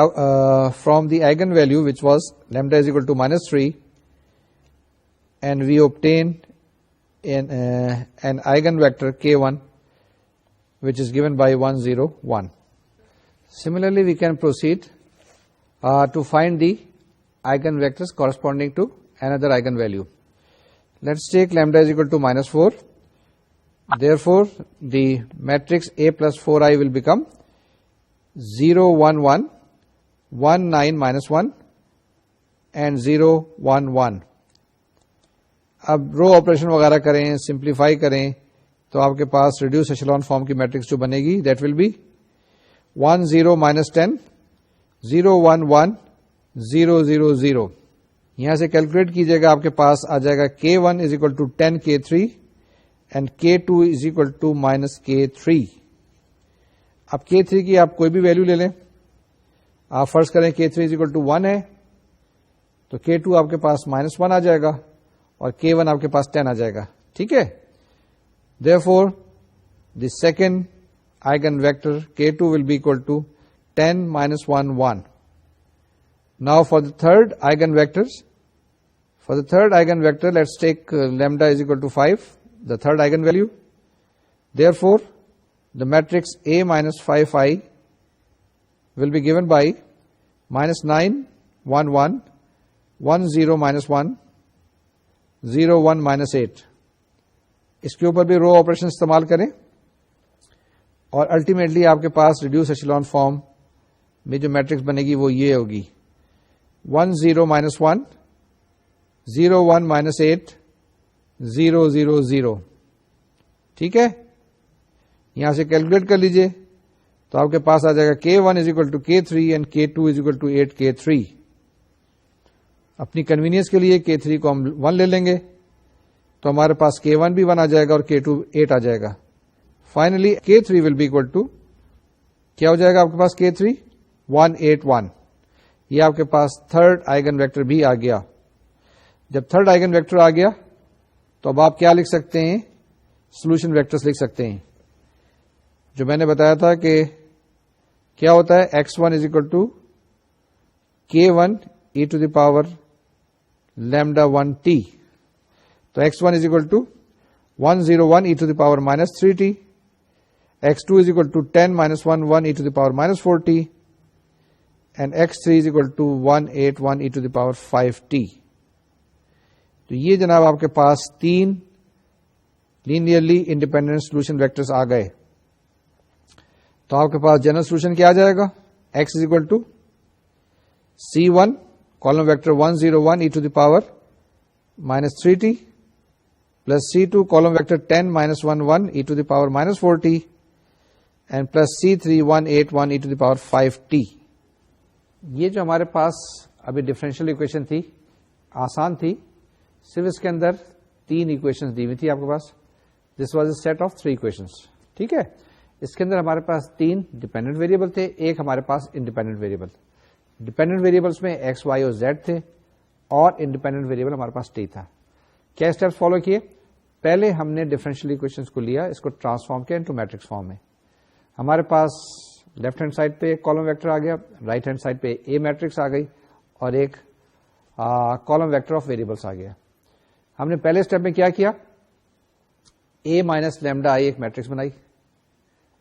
eigenvalue which was lambda is equal to -3, and we obtained an eigenvector K1 which is given by 1, 0, 1. Similarly, we can proceed to find the eigenvectors corresponding to another eigenvalue. Let's take lambda is equal to -4. Therefore, the matrix A plus 4i will become 0, 1, 1, 1, 9, -1, and 0, 1, 1. اب رو آپریشن وغیرہ کریں, سمپلیفائی کریں, تو آپ کے پاس ریڈیوس ایشلون فارم کی میٹرکس جو بنے گی دیٹ ول بی 1, 0, -10, 0, 1, 1, 0, 0, 0. یہاں سے کیلکولیٹ کیجئے گا, آپ کے پاس آ جائے گا K1 is equal to 10 K3 and K2 is equal to -K3. اب K3 کی آپ کوئی بھی ویلو لے لیں, آپ فرض کریں K3 is equal to 1 ہے, تو K2 آپ کے پاس -1 آ جائے گا اور K1 آپ کے پاس 10 آ جائے گا. ٹھیک ہے. Therefore, the second eigenvector K2 will be equal to 10, -1, 1. Now for the third eigenvector, let's take lambda is equal to 5, the third eigenvalue. Therefore, the matrix A minus 5i will be given by -9, 1, 1, 1, 0, -1, 0, 1, -8. اس کے اوپر بھی رو آپریشن استعمال کریں اور الٹیمیٹلی آپ کے پاس ریڈیوس ایشلون فارم میں جو میٹرکس بنے گی وہ یہ ہوگی 1, 0, -1, 0, 1, -8, 0, 0, 0. ٹھیک ہے. یہاں سے کیلکولیٹ کر لیجئے تو آپ کے پاس آ جائے گا K1 is equal to K3 and K2 is equal to 8 K3. اپنی کنوینئنس کے لیے K3 کو ہم 1 لے لیں گے تو ہمارے پاس K1 بھی 1 آ جائے گا اور K2 8 آ جائے گا. Finally K3 will be equal to کیا ہو جائے گا آپ کے پاس K3 1, 8, 1. یہ آپ کے پاس تھرڈ آئگن ویکٹر بھی آ گیا. جب تھرڈ آئگن ویکٹر آ گیا تو اب آپ کیا لکھ سکتے ہیں, سولوشن ویکٹرز لکھ سکتے ہیں. جو میں نے بتایا تھا کہ کیا ہوتا ہے x1 is equal to K1 e to the power lambda 1 t. تو x1 is equal to 101 e to the power minus 3t, x2 is equal to 10 minus 11 e to the power minus 4t, and x3 is equal to 181 e to the power 5t. تو یہ جناب آپ کے پاس 3 لینئرلی انڈیپینڈنٹ سولوشن ویکٹرز آ گئے. تو آپ کے پاس جنرل سولوشن کیا آ جائے گا, x is equal to C1 column vector 101 e to the power minus 3t plus C2 column vector 10 minus 11 e to the power minus 4t and plus C3 181 e to the power 5t. یہ جو ہمارے پاس ابھی ڈفرینشیل اکویشن تھی آسان تھی, صرف اس کے اندر 3 اکویشن دی ہوئی تھی آپ کے پاس. This was a set of 3 equations. ٹھیک ہے. اس کے اندر ہمارے پاس 3 ڈیپینڈنٹ ویریبل تھے, ایک ہمارے پاس انڈیپینڈنٹ ویریبل. ڈیپینڈنٹ ویریبلس میں ایکس, وائی اور زیڈ تھے اور انڈیپینڈنٹ ویریبل ہمارے پاس ٹی تھا. کیا اسٹیپس فالو کیے؟ پہلے ہم نے ڈفرینشیل اکویشنز کو لیا, اس کو ٹرانسفارم کیا انٹو میٹرکس فارم میں. ہمارے پاس لیفٹ ہینڈ سائڈ پہ ایک کالم ویکٹر آ گیا, رائٹ ہینڈ سائڈ پہ اے میٹرکس آ گئی اور ایک کالم ویکٹر آف ویریبلس آ گیا. ہم نے پہلے اسٹیپ میں کیا کیا, اے مائنس لیمڈا آئی ایک میٹرکس بنائی.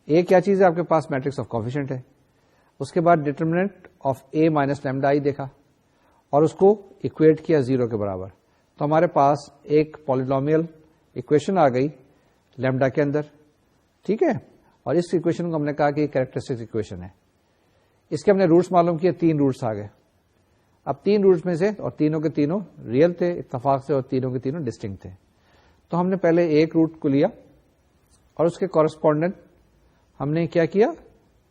اے کیا چیز ہے آپ کے پاس, میٹرکس آف کوفیشنٹ ہے. اس کے بعد determinant of A minus lambda آئی دیکھا اور اس کو اکویٹ کیا 0 کے برابر. تو ہمارے پاس ایک پالینومیل اکویشن آ گئی لیمڈا کے اندر. ٹھیک ہے. اور اس اکویشن کو ہم نے کہا کہ کریکٹرسٹک اکویشن ہے. اس کے ہم نے روٹس معلوم کیے, 3 روٹس آ گئے. اب 3 روٹس میں سے, اور تینوں کے تینوں ریئل تھے اتفاق سے, اور تینوں کے تینوں ڈسٹنکٹ تھے. تو ہم نے پہلے ایک روٹ کو لیا اور اس کے کورسپونڈنٹ ہم نے کیا کیا,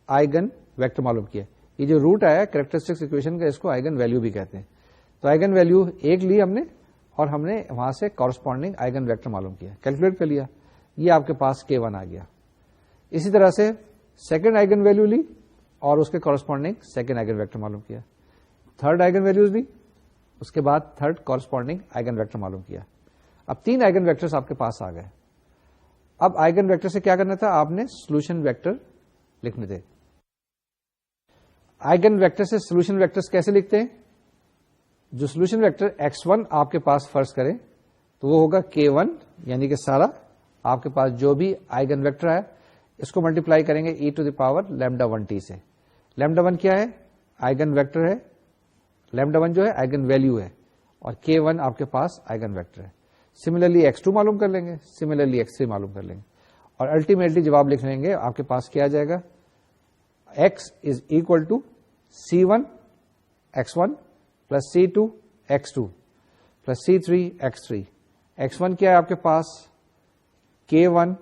آئگن ویکٹر معلوم کیا. یہ جو روٹ آیا کریکٹرسٹک اکویشن کا, اس کو آئگن ویلو بھی کہتے ہیں. تو آئگن ویلو ایک لی ہم نے اور ہم نے وہاں سے کورسپونڈنگ آئگن ویکٹر معلوم کیا, کیلکولیٹ کر لیا. یہ آپ کے پاس K1 آ گیا. اسی طرح سے سیکنڈ آئگن ویلو لی اور اس کے کورسپونڈنگ سیکنڈ آئگن ویکٹر معلوم کیا. تھرڈ آئگن ویلوز لی, اس کے بعد تھرڈ کورسپونڈنگ آئگن ویکٹر معلوم کیا. اب 3 آئگن ویکٹرز آپ کے پاس آ گئے. اب آئگن ویکٹر سے کیا کرنا تھا, آپ نے سولوشن ویکٹر لکھنے تھے. آئگن ویکٹر سے سولوشن ویکٹرز کیسے لکھتے ہیں؟ جو سولوشن ویکٹر x1 آپ کے پاس فرض کریں تو وہ ہوگا K1, یعنی کہ سارا آپ کے پاس جو بھی آئگن ویکٹر ہے اس کو ملٹیپلائی کریں گے e⁻λ1t سے. λ1 کیا ہے؟ آئگن ویکٹر ہے. λ1 جو ہے آئگن ویلیو ہے, اور K1 آپ کے پاس آئگن ویکٹر ہے. سملرلی x2 معلوم کر لیں گے, سملرلی x3 معلوم کر لیں گے, اور الٹیمیٹلی جواب لکھ لیں گے. آپ کے پاس کیا آ جائے گا, x is equal to C1 x1 plus C2 x2 plus C3 x3. x1 کیا ہے آپ کے پاس, K1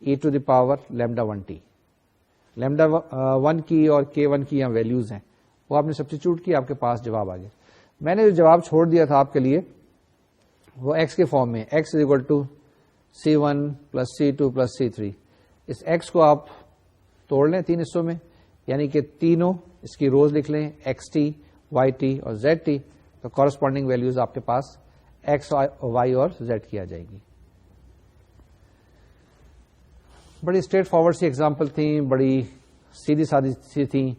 e⁻λ1t. λ1 کی اور K1 کی یہاں ویلیوز ہیں, وہ آپ نے سبسٹیچیوٹ کی, آپ کے پاس جواب آ گیا. میں نے جو جواب چھوڑ دیا تھا آپ کے لیے وہ x کے فارم میں, x is equal to C1 plus C2 plus C3. اس x کو آپ توڑ لیں 3 حصوں میں, یعنی کہ تینوں اس کی روز لکھ لیں, xt, yt اور zt. تو کورسپونڈنگ ویلیوز آپ کے پاس x, y اور z کی آ جائے گی. بڑی اسٹریٹ فارورڈ سی ایگزامپل تھیں, بڑی سیدھی سادی سی تھیں,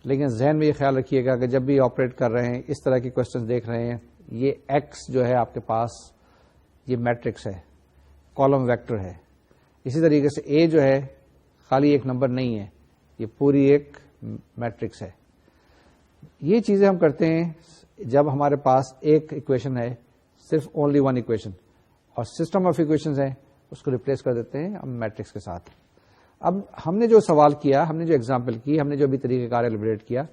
لیکن ذہن میں یہ خیال رکھیے گا کہ جب بھی آپریٹ کر رہے ہیں, اس طرح کے کوشچن دیکھ رہے ہیں, یہ x جو ہے آپ کے پاس یہ میٹرکس ہے, کالم ویکٹر ہے. اسی طریقے سے a جو ہے خالی ایک نمبر نہیں ہے, یہ پوری ایک میٹرکس ہے. یہ چیزیں ہم کرتے ہیں جب ہمارے پاس ایک ایکویشن ہے, صرف اونلی ون ایکویشن, اور سسٹم آف ایکویشنز ہیں, اس کو ریپلیس کر دیتے ہیں ہم میٹرکس کے ساتھ. اب ہم نے جو سوال کیا, ہم نے جو ایگزامپل کی, ہم نے جو بھی طریقہ کار ایلیبریٹ کیا,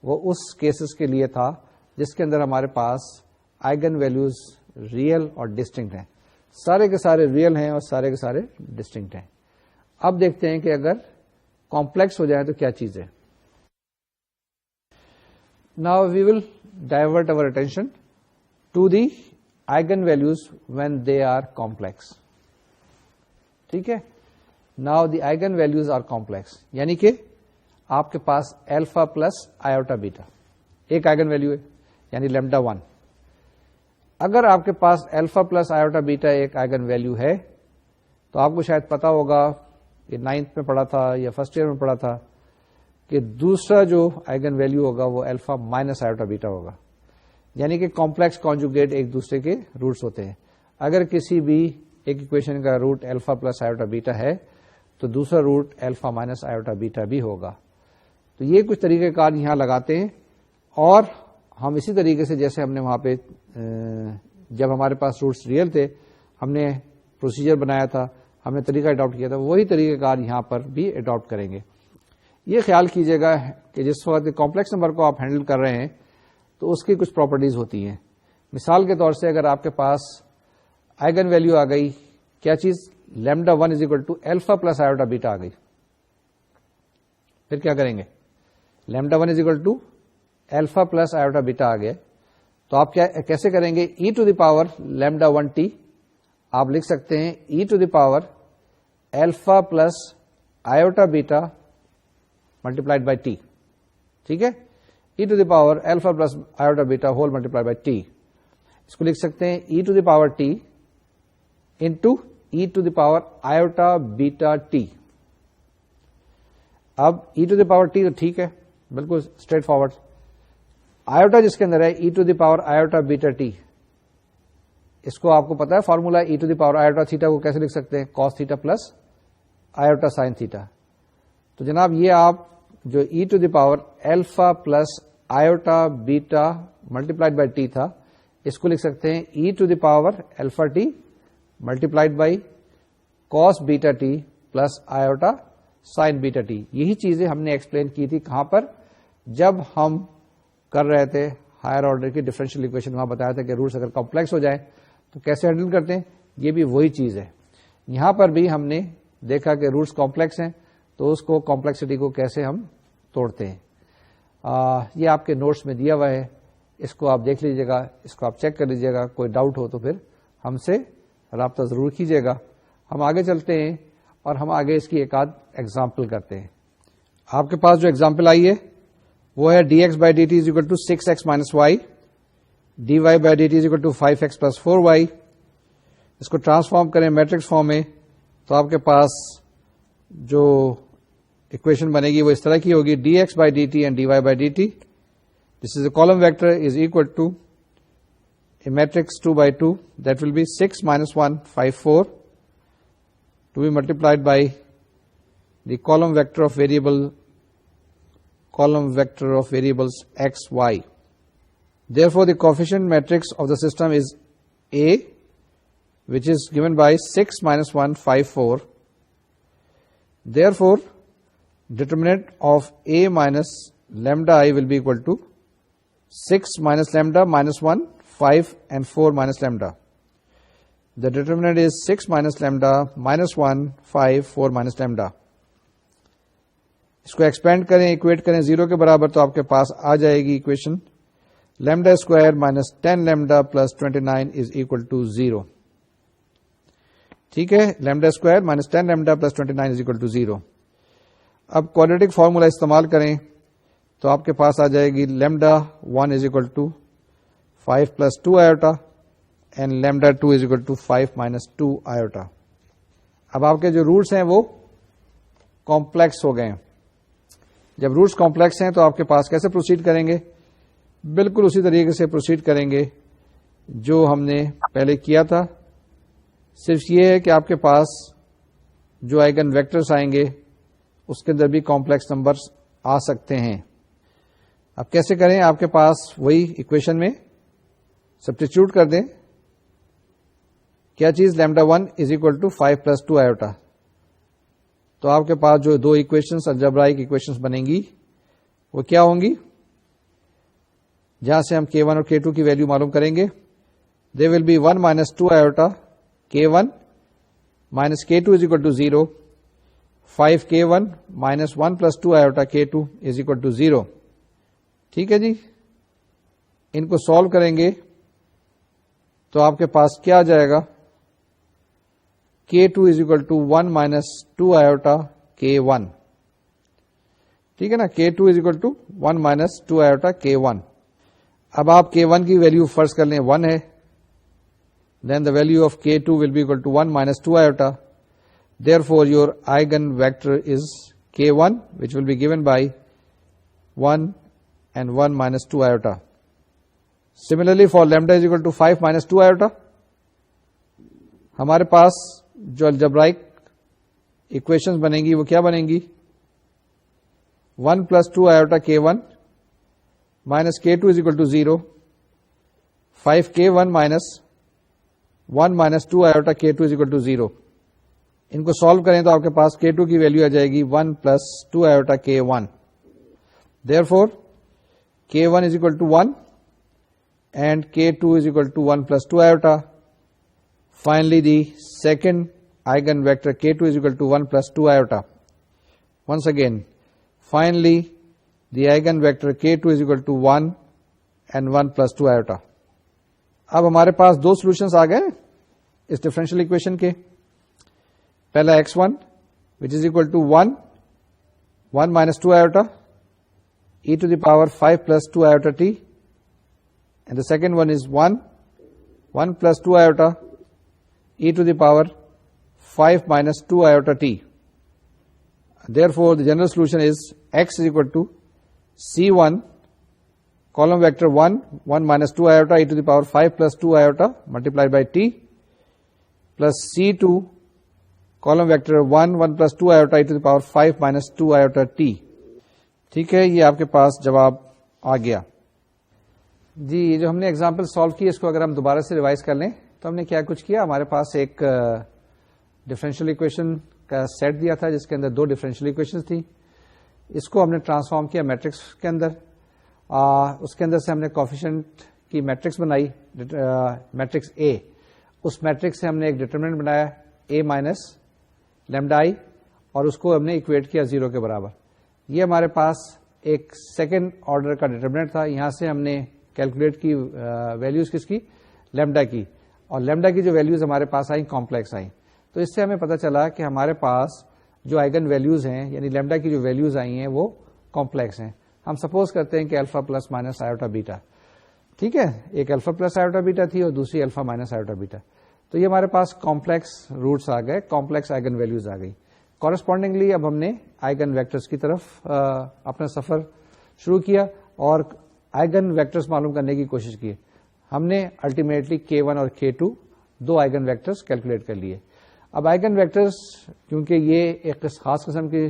وہ اس کیسز کے لیے تھا جس کے اندر ہمارے پاس آئگن ویلیوز ریئل اور ڈسٹنکٹ ہیں. سارے کے سارے ریئل ہیں اور سارے کے سارے ڈسٹنکٹ ہیں. اب دیکھتے ہیں کہ اگر کمپلیکس ہو جائے تو کیا چیز ہے. Now we will divert our attention to the eigenvalues when they are complex. ٹھیک ہے, now the eigenvalues are complex, یعنی کہ آپ کے پاس الفا پلس آئیوٹا بیٹا ایک آئگن ویلیو ہے, یعنی λ1. اگر آپ کے پاس الفا پلس آئیوٹا بیٹا ایک آئگن ویلیو ہے تو آپ کو شاید پتا ہوگا, یہ 9th میں پڑھا تھا یا فرسٹ ایئر میں پڑھا تھا, کہ دوسرا جو آئگن ویلیو ہوگا وہ الفا مائنس آئیوٹا بیٹا ہوگا. یعنی کہ کمپلیکس کانجوگیٹ ایک دوسرے کے روٹس ہوتے ہیں. اگر کسی بھی ایک اکویشن کا root alpha plus iota beta ہے تو دوسرا root alpha minus iota beta بھی ہوگا. تو یہ کچھ طریقہ کار یہاں لگاتے ہیں, اور ہم اسی طریقے سے جیسے ہم نے وہاں پہ جب ہمارے پاس روٹس ریئل تھے ہم نے پروسیجر بنایا تھا, ہم نے طریقہ اڈاپٹ کیا تھا, وہی طریقہ کار یہاں پر بھی اڈاپٹ کریں گے. یہ خیال کیجیے گا کہ جس وقت کمپلیکس نمبر کو آپ ہینڈل کر رہے ہیں تو اس کی کچھ پراپرٹیز ہوتی ہیں. مثال کے طور سے اگر آپ کے پاس آئگن ویلیو آ گئی, کیا چیز, λ1 is equal to alpha plus iota beta آ گئی, پھر کیا کریں گے, λ1 is equal to alpha plus iota beta آ گیا, تو آپ کیسے کریں گے, e⁻λ1t آپ لکھ سکتے ہیں e⁻ alpha plus iota beta multiplied by T. ٹھیک ہے, e⁻alpha plus iota beta whole multiplied by T. اس کو لکھ سکتے ہیں e⁻t انٹو e⁻آئیوٹا بیٹا ٹی. اب e⁻t تو ٹھیک ہے, بالکل اسٹریٹ فارورڈ. آئیوٹا جس کے اندر ہے e⁻آئیوٹا بیٹا ٹی, اس کو آپ کو پتا ہے فارمولا e⁻آئیوٹا تھیٹا کو کیسے لکھ سکتے ہیں, cos theta plus iota sine theta. تو جناب یہ آپ جو e⁻alpha plus iota beta multiplied by T تھا, اس کو لکھ سکتے ہیں e⁻alpha t multiplied by cos beta t plus iota sine beta t. یہی چیزیں ہم نے ایکسپلین کی تھی کہاں پر, جب ہم کر رہے تھے ہائر آرڈر کی ڈفرینشیل اکویشن. وہاں بتایا تھا کہ روٹس اگر کمپلیکس ہو جائیں تو کیسے ہینڈل کرتے ہیں, یہ بھی وہی چیز ہے. یہاں پر بھی ہم نے دیکھا کہ روٹس کمپلیکس ہیں تو اس کو کمپلیکسٹی کو کیسے ہم توڑتے ہیں. یہ آپ کے نوٹس میں دیا ہوا ہے, اس کو آپ دیکھ لیجیے گا, اس کو آپ چیک کر لیجیے گا. کوئی ڈاؤٹ ہو تو پھر ہم سے رابطہ ضرور کیجیے گا. ہم آگے چلتے ہیں اور ہم آگے اس کی ایک آدھ ایگزامپل کرتے ہیں. آپ کے پاس جو ایگزامپل آئی ہے وہ ہے d x by d t is equal to 6x minus y, d y by d t is equal to 5x plus 4y. اس کو ٹرانسفارم کریں میٹرکس فارم میں تو آپ کے پاس جو اکویشن بنے گی وہ اس طرح کی ہوگی, d x by d t and d y by d t, this is a column vector is equal to a matrix 2 by 2 that will be 6 minus 1 5 4 to be multiplied by the column vector of variables x y. Therefore the coefficient matrix of the system is A, which is given by 6 minus 1 5 4. Therefore determinant of A minus lambda I will be equal to 6 minus lambda minus 1 5 and 4 minus lambda. The determinant is 6 minus lambda minus 1 5 4 minus lambda. اس کو ایکسپینڈ کریں, ایکویٹ کریں 0 کے برابر تو آپ کے پاس آ جائے گی equation lambda square minus 10 lambda plus 29 is equal to 0. ٹھیک ہے, lambda square minus 10 lambda plus 29 is equal to 0. اب کوڈریٹک فارمولا استعمال کریں تو آپ کے پاس آ جائے گی lambda 1 is equal to 5 plus 2 iota and lambda 2 is equal to 5 minus 2 iota. اب آپ کے جو روٹس ہیں وہ کمپلیکس ہو گئے ہیں. جب روٹس کمپلیکس ہیں تو آپ کے پاس کیسے پروسیڈ کریں گے؟ بالکل اسی طریقے سے پروسیڈ کریں گے جو ہم نے پہلے کیا تھا. صرف یہ ہے کہ آپ کے پاس جو آئگن ویکٹرز آئیں گے اس کے اندر بھی کمپلیکس نمبرز آ سکتے ہیں. اب کیسے کریں؟ آپ کے پاس وہی ایکویشن میں سبسٹیچیوٹ کر دیں. کیا چیز؟ Lambda 1 is equal to 5 plus 2 iota. تو آپ کے پاس جو دو ایکویشنز الجبرائک ایکویشنز بنیں گی وہ کیا ہوں گی؟ جہاں سے ہم K1 اور K2 کی ویلیو معلوم کریں گے. They will be 1 minus 2 iota K1 minus K2 is equal to 0. 5 K1 minus 1 plus 2 iota K2 is equal to 0. ٹھیک ہے جی, ان کو سالو کریں گے تو آپ کے پاس کیا آ جائے گا؟ K2 is equal to 1 minus 2 iota K1. ٹھیک ہے نا, K2 is equal to 1 minus 2 iota K1. اب آپ K1 کی ویلیو فرض کر لیں 1 ہے, then the value of K2 will be equal to 1 minus 2 iota. Therefore your eigen vector is K1, which will be given by 1 and 1 minus 2 iota. Similarly for lambda is equal to 5 minus 2 iota, ہمارے پاس جو الجبرائک ایکویشنز بنیں گی وہ کیا بنیں گی؟ 1 plus 2 iota K1 minus K2 is equal to 0. 5 K1 minus 1 minus 2 iota K2 is equal to 0. ان کو سالو کریں تو آپ کے پاس K2 کی ویلیو آ جائے گی 1 plus 2 iota K1. Therefore K1 is equal to 1 and K2 is equal to 1 plus 2 iota. Finally, the second eigen vector K2 is equal to 1 plus 2 iota. Once again, finally, the eigen vector K2 is equal to 1 and 1 plus 2 iota. اب ہمارے پاس دو سولوشنز آ گئے اس ڈفرینشیل اکویشن کے. پہلا x1 which is equal to 1 minus 2 iota e to the power 5 plus 2 iota t, and the second one is 1 plus 2 iota e to the power 5 minus 2 iota t. Therefore the general solution is x is equal to C1 column vector 1 minus 2 iota e to the power 5 plus 2 iota multiplied by t plus C2 column vector 1 plus 2 iota e to the power 5 minus 2 iota t. ٹھیک ہے, یہ آپ کے پاس جواب آ گیا. جی, یہ جو ہم نے ایگزامپل سالو کی اس کو اگر ہم دوبارہ سے ریوائز کر لیں تو ہم نے کیا کچھ کیا. ہمارے پاس ایک ڈفرینشیل اکویشن کا سیٹ دیا تھا جس کے اندر دو ڈفرینشیل اکویشن تھی. اس کو ہم نے ٹرانسفارم کیا میٹرکس کے اندر. اس کے اندر سے ہم نے کوفیشنٹ کی میٹرکس بنائی, میٹرکس اے. اس میٹرکس سے ہم نے ایک ڈٹرمنٹ بنایا اے مائنس لیمڈا آئی اور اس کو ہم نے اکویٹ کیا 0 کے برابر. یہ ہمارے پاس ایک سیکنڈ آرڈر کا ڈٹرمنٹ تھا. یہاں سے ہم نے کیلکولیٹ کی ویلیوز کس کی؟ لیمڈا کی. اور لیمڈا کی جو ویلیوز ہمارے پاس آئیں کمپلیکس آئیں. تو اس سے ہمیں پتہ چلا کہ ہمارے پاس جو آئگن ویلیوز ہیں یعنی لیمڈا کی جو ویلیوز آئی ہیں وہ کمپلیکس ہیں. ہم سپوز کرتے ہیں کہ الفا پلس مائنس آئیوٹا بیٹا, ٹھیک ہے, ایک الفا پلس آئیوٹا بیٹا تھی اور دوسری الفا مائنس آئیوٹا بیٹا. تو یہ ہمارے پاس کمپلیکس روٹس آ گئے, کمپلیکس آئگن ویلیوز آ گئی. کورسپونڈنگلی اب ہم نے آئگن ویکٹرز کی طرف اپنا سفر شروع کیا اور آئگن ویکٹرز معلوم کرنے کی کوشش کی. ہم نے الٹیمیٹلی K1 اور K2 دو آئگن ویکٹرز کیلکولیٹ کر لیے. اب آئگن ویکٹرز کیونکہ یہ ایک خاص قسم کی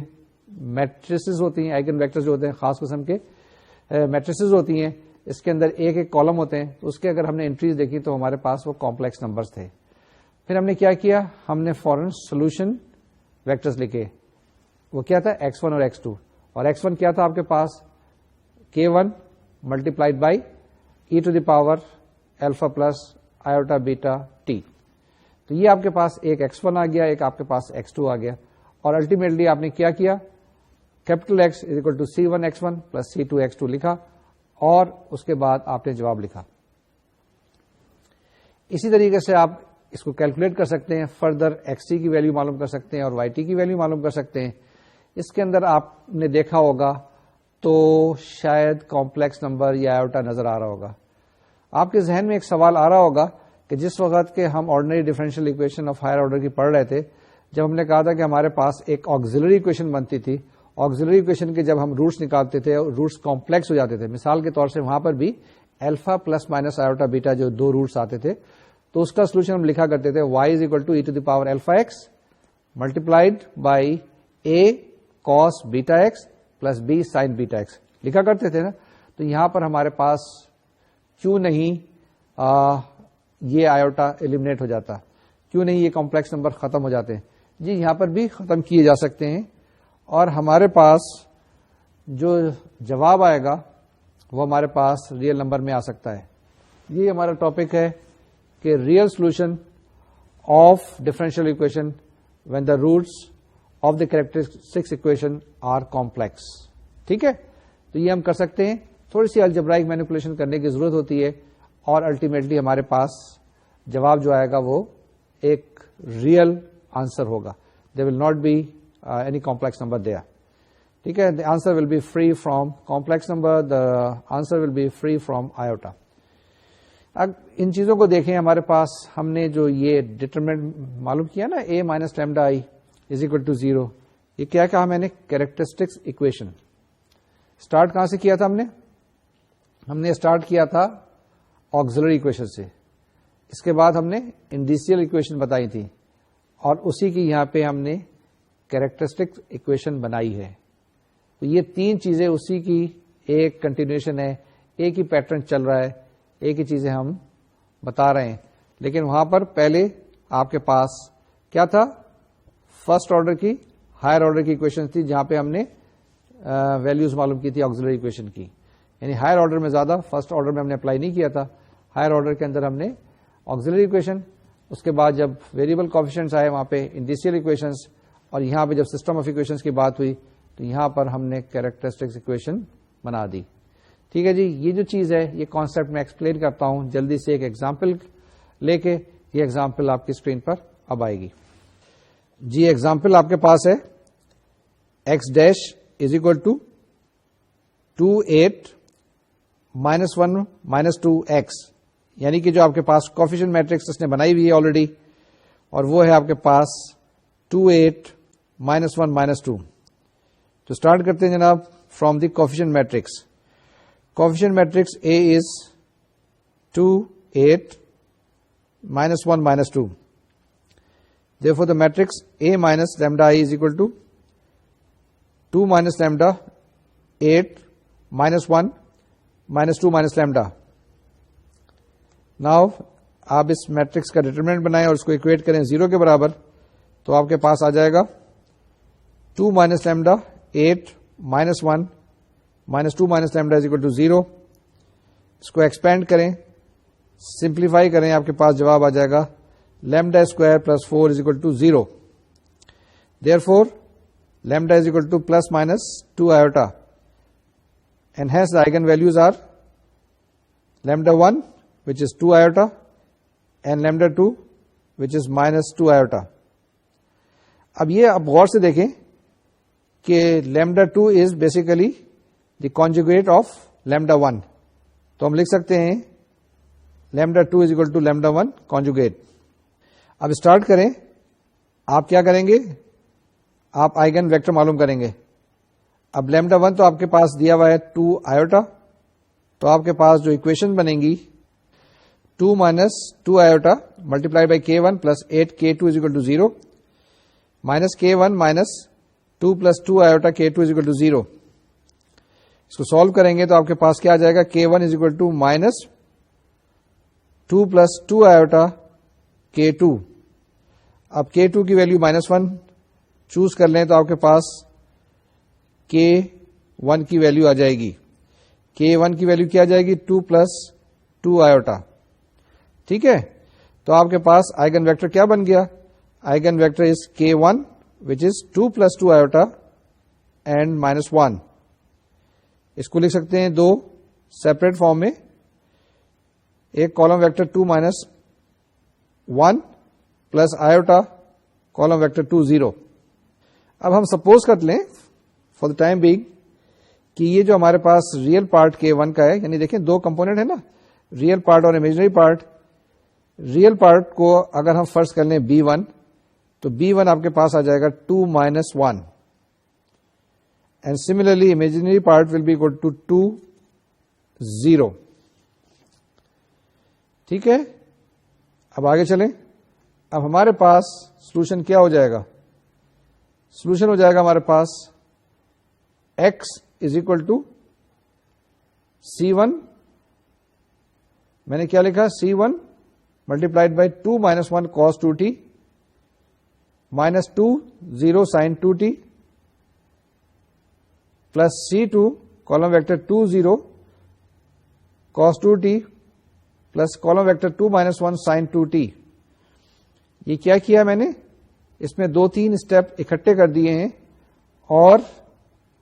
میٹریسز ہوتی ہیں, آئگن ویکٹرز جو ہوتے ہیں خاص قسم کے میٹریسز ہوتی ہیں, اس کے اندر ایک ایک کالم ہوتے ہیں, تو اس کے اگر ہم نے انٹریز دیکھی تو ہمارے پاس وہ کمپلیکس نمبرز تھے. پھر ہم نے کیا کیا, ہم نے فوراً سولوشن ویکٹرز لکھے. وہ کیا تھا, X1 اور X2, اور X1 کیا تھا آپ کے پاس, K1 multiplied by e to the power alpha plus iota beta t. تو یہ آپ کے پاس ایک X1 آ گیا, ایک آپ کے پاس X2 آ گیا, اور الٹیمیٹلی آپ نے کیا کیا, capital X is equal to C1X1 plus C2X2 لکھا, اور اس کے بعد آپ نے جواب لکھا. اسی طریقے سے آپ اس کو کیلکولیٹ کر سکتے ہیں, فردر XC کی ویلیو معلوم کر سکتے ہیں اور YT کی ویلیو معلوم کر سکتے ہیں. اس کے اندر آپ نے دیکھا ہوگا تو شاید کمپلیکس نمبر یا آئیوٹا نظر آ رہا ہوگا. آپ کے ذہن میں ایک سوال آ رہا ہوگا کہ جس وقت کے ہم ordinary differential equation of higher order کی پڑھ رہے تھے, جب ہم نے کہا تھا کہ ہمارے پاس ایک آکسیلری اکویشن بنتی تھی, آکسیلری اکویشن کے جب ہم روٹس نکالتے تھے روٹس کمپلیکس ہو جاتے تھے. مثال کے طور سے وہاں پر بھی الفا پلس مائنس آئیوٹا بیٹا جو دو روٹس آتے تھے, تو اس کا سولوشن ہم لکھا کرتے تھے y is equal to e to the power alpha x multiplied by A cos beta x plus B sine beta x لکھا کرتے تھے نا. تو یہاں پر ہمارے پاس کیوں نہیں یہ آئیوٹا ایلیمنیٹ ہو جاتا, کیوں نہیں یہ کمپلیکس نمبر ختم ہو جاتے ہیں؟ جی یہاں پر بھی ختم کیے جا سکتے ہیں, اور ہمارے پاس جو جواب آئے گا وہ ہمارے پاس ریئل نمبر میں آ سکتا ہے. یہ ہمارا ٹاپک ہے کہ real solution of differential equation when the roots of the characteristics equation are complex. ٹھیک ہے, تو یہ ہم کر سکتے ہیں. تھوڑی سی الجبرائک مینیپولیشن کرنے کی ضرورت ہوتی ہے, اور الٹیمیٹلی ہمارے پاس جواب جو آئے گا وہ ایک ریئل آنسر ہوگا. There will not be any complex number there. ٹھیک ہے, the answer will be free from complex number, the answer will be free from iota. اب ان چیزوں کو دیکھیں, ہمارے پاس ہم نے جو یہ ڈیٹرمنٹ معلوم کیا نا, A minus lambda I is equal to 0, یہ کیا کہا میں نے, کیریکٹرسٹکس اکویشن. اسٹارٹ کہاں سے کیا تھا ہم نے اسٹارٹ کیا تھا آکسیلری اکویشن سے. اس کے بعد ہم نے انڈیسیل اکویشن بتائی تھی, اور اسی کی یہاں پہ ہم نے کیریکٹرسٹک اکویشن بنائی ہے. تو یہ تین چیزیں اسی کی ایک کنٹینیوشن ہے, ایک ہی پیٹرن چل رہا ہے, ایک ہی چیزیں ہم بتا رہے ہیں. لیکن وہاں پر پہلے آپ کے پاس کیا تھا, فرسٹ آرڈر کی ہائر آرڈر کی اکویشن تھی, جہاں پہ ہم نے ویلیوز معلوم کی تھی آکسیلری اکویشن کی. یعنی ہائر آرڈر میں زیادہ, فرسٹ آرڈر میں ہم نے اپلائی نہیں کیا تھا. ہائر آرڈر کے اندر ہم نے آکسیلری اکویشن, اس کے بعد جب ویریبل کوفیشنٹس آئے وہاں پہ انڈیسیل اکویشنس, اور یہاں پہ جب سسٹم آف اکویشنس کی بات ہوئی تو یہاں پر ہم نے کیریکٹرسٹکس اکویشن بنا دی. ٹھیک ہے جی, یہ جو چیز ہے یہ کانسیپٹ میں ایکسپلین کرتا ہوں جلدی سے ایک ایگزامپل لے کے. یہ ایگزامپل آپ کی اسکرین پر اب آئے گی. جی ایگزامپل آپ کے پاس ہے, x dash is equal to 2 8 -1 -2 x, یعنی کہ جو آپ کے پاس کوفیشنٹ میٹرکس اس نے بنائی ہوئی ہے آلریڈی, اور وہ ہے آپ کے پاس 2 8 -1 -2. تو اسٹارٹ کرتے ہیں جناب from the coefficient matrix. Coefficient matrix A is 2 8 -1 -2. Therefore, the matrix A minus lambda I is equal to 2 minus lambda 8 -1 -2 minus lambda. Now, آپ اس میٹرکس کا ڈیٹرمنٹ بنائیں اور اس کو اکویٹ کریں 0 کے برابر, تو آپ کے پاس آ جائے گا 2 minus lambda 8 -1 -2 minus lambda is equal to 0. اس کو ایکسپینڈ کریں, سمپلیفائی کریں, آپ کے پاس جواب آ جائے گا lambda square plus 4 is equal to 0. Therefore, lambda is equal to plus minus 2 iota. And hence the eigenvalues are lambda 1, which is 2 iota, and lambda 2, which is minus 2 iota. اب یہ آپ غور سے دیکھیں کہ λ2 is basically the conjugate of λ1. تو ہم لکھ سکتے ہیں λ2 از اکول ٹو λ1 کانجوگیٹ. اب اسٹارٹ کریں. آپ کیا کریں گے؟ آپ آئیگن ویکٹر معلوم کریں گے. اب λ1 تو آپ کے پاس دیا ہوا ہے 2 آئیوٹا. تو آپ کے پاس جو اکویشن بنے گی 2 minus 2 iota multiplied by k1 plus 8 k2 is equal to 0 minus k1 minus 2 plus 2 iota k2 is equal to 0. اس کو سالو کریں گے تو آپ کے پاس کیا آ جائے گا؟ k1 is equal to minus 2 plus 2 iota k2. اب k2 کی ویلو -1 چوز کر لیں تو آپ کے پاس k1 کی ویلو آ جائے گی. k1 کی ویلو کیا آ جائے گی؟ 2 plus 2 iota. ٹھیک ہے. تو آپ کے پاس آئیگن ویکٹر کیا بن گیا؟ Eigen vector is k1 which is 2 plus 2 iota and -1. اس کو لکھ سکتے ہیں دو سیپریٹ فارم میں. ایک column vector 2 minus 1 plus iota column vector 2 0. اب ہم سپوز کر لیں فار دا ٹائم بینگ کہ یہ جو ہمارے پاس ریئل پارٹ k1 کا ہے، یعنی دیکھیں دو کمپونیٹ ہے نا، ریئل پارٹ اور امیجنری پارٹ. ریئل پارٹ کو اگر ہم فرض کر لیں b1 تو b1 آپ کے پاس آ جائے گا 2 minus 1 and similarly imaginary part will be equal to 2 0. ٹھیک ہے. اب آگے چلیں. اب ہمارے پاس سولوشن کیا ہو جائے گا؟ سولوشن ہو جائے گا ہمارے پاس x is equal to c1. میں نے کیا لکھا؟ c1 multiplied by 2 minus 1 cos 2t minus 2 0 sin 2t plus c2 column vector 2 0 cos 2t plus column vector 2 minus 1 sin 2t. یہ کیا کیا میں نے؟ اس میں 2-3 اسٹیپ اکٹھے کر دیے ہیں اور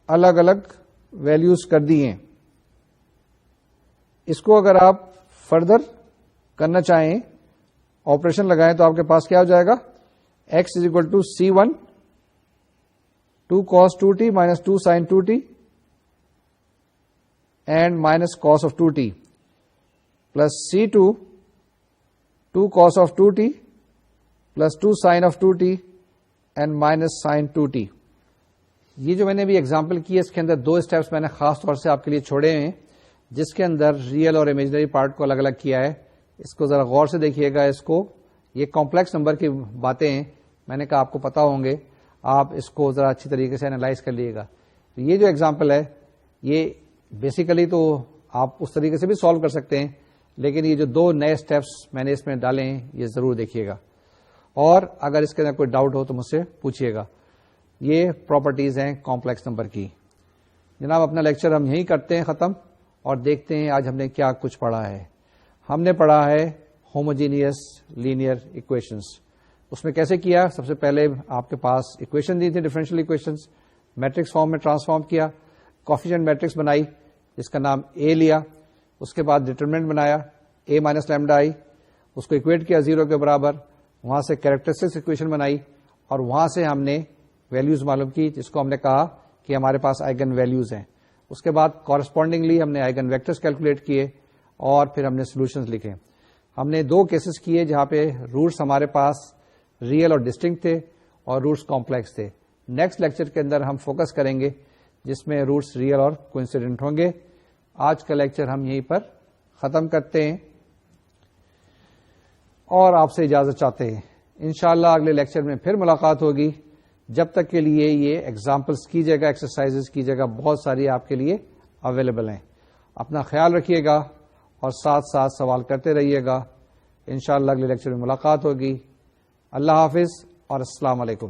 الگ الگ ویلیوز کر دیے ہیں. اس کو اگر آپ فردر کرنا چاہیں، آپریشن لگائیں، تو آپ کے پاس کیا ہو جائے گا؟ x is equal to c1 2 cos 2t minus 2 sin 2t and minus cos of 2t plus c2 2 cos of 2t plus 2 sin of 2t and minus sin 2t. یہ جو میں نے بھی ایگزامپل کی ہے اس کے اندر دو اسٹیپس میں نے خاص طور سے آپ کے لیے چھوڑے ہیں جس کے اندر ریئل اور امیجنری پارٹ کو الگ الگ کیا ہے. اس کو ذرا غور سے دیکھیے گا. اس کو یہ کمپلیکس نمبر کی باتیں ہیں، میں نے کہا آپ کو پتا ہوں گے، آپ اس کو ذرا اچھی طریقے سے اینالائز کر لیے گا. یہ جو ایگزامپل ہے یہ بیسیکلی تو آپ اس طریقے سے بھی سالو کر سکتے ہیں، لیکن یہ جو دو نئے اسٹیپس میں نے اس میں ڈالے ہیں یہ ضرور دیکھیے گا. اور اگر اس کے اندر کوئی ڈاؤٹ ہو تو مجھ سے پوچھیے گا. یہ پراپرٹیز ہیں کمپلیکس نمبر کی. جناب اپنا لیکچر ہم یہیں کرتے ہیں ختم اور دیکھتے ہیں آج ہم نے کیا کچھ پڑھا ہے. ہم نے پڑھا ہے ہوموجینئس لینئر اکویشنز. اس میں کیسے کیا؟ سب سے پہلے آپ کے پاس اکویشن دی تھی، ڈفرینشیل اکویشنز، میٹرکس فارم میں ٹرانسفارم کیا، کوفیشینٹ میٹرکس بنائی جس کا نام اے لیا، اس کے بعد ڈیٹرمنٹ بنایا اے مائنس لیمڈا آئی، اس کو اکویٹ کیا 0 کے برابر، وہاں سے کیریکٹرسٹکس اکویشن بنائی اور وہاں سے ہم نے ویلیوز معلوم کی جس کو ہم نے کہا کہ ہمارے پاس آئیگن ویلیوز ہیں. اس کے بعد کورسپونڈنگلی ہم نے آئیگن ویکٹرز کیلکولیٹ کیے اور پھر ہم نے سولوشنز لکھے. ہم نے دو کیسز کیے جہاں پہ روٹس ہمارے پاس ریئل اور ڈسٹنکٹ تھے اور روٹس کمپلیکس تھے. نیکسٹ لیکچر کے اندر ہم فوکس کریں گے جس میں روٹس ریئل اور کوئنسیڈنٹ ہوں گے. آج کا لیکچر ہم یہیں پر ختم کرتے ہیں اور آپ سے اجازت چاہتے ہیں. انشاءاللہ اگلے لیکچر میں پھر ملاقات ہوگی. جب تک کے لیے یہ ایگزامپلس کیجیے گا، ایکسرسائزز کیجیے گا، بہت ساری آپ کے لیے اویلیبل ہیں. اپنا خیال رکھیے گا اور ساتھ ساتھ سوال کرتے رہیے گا. انشاءاللہ اگلے لیکچر میں ملاقات ہوگی. اللہ حافظ اور السلام علیکم.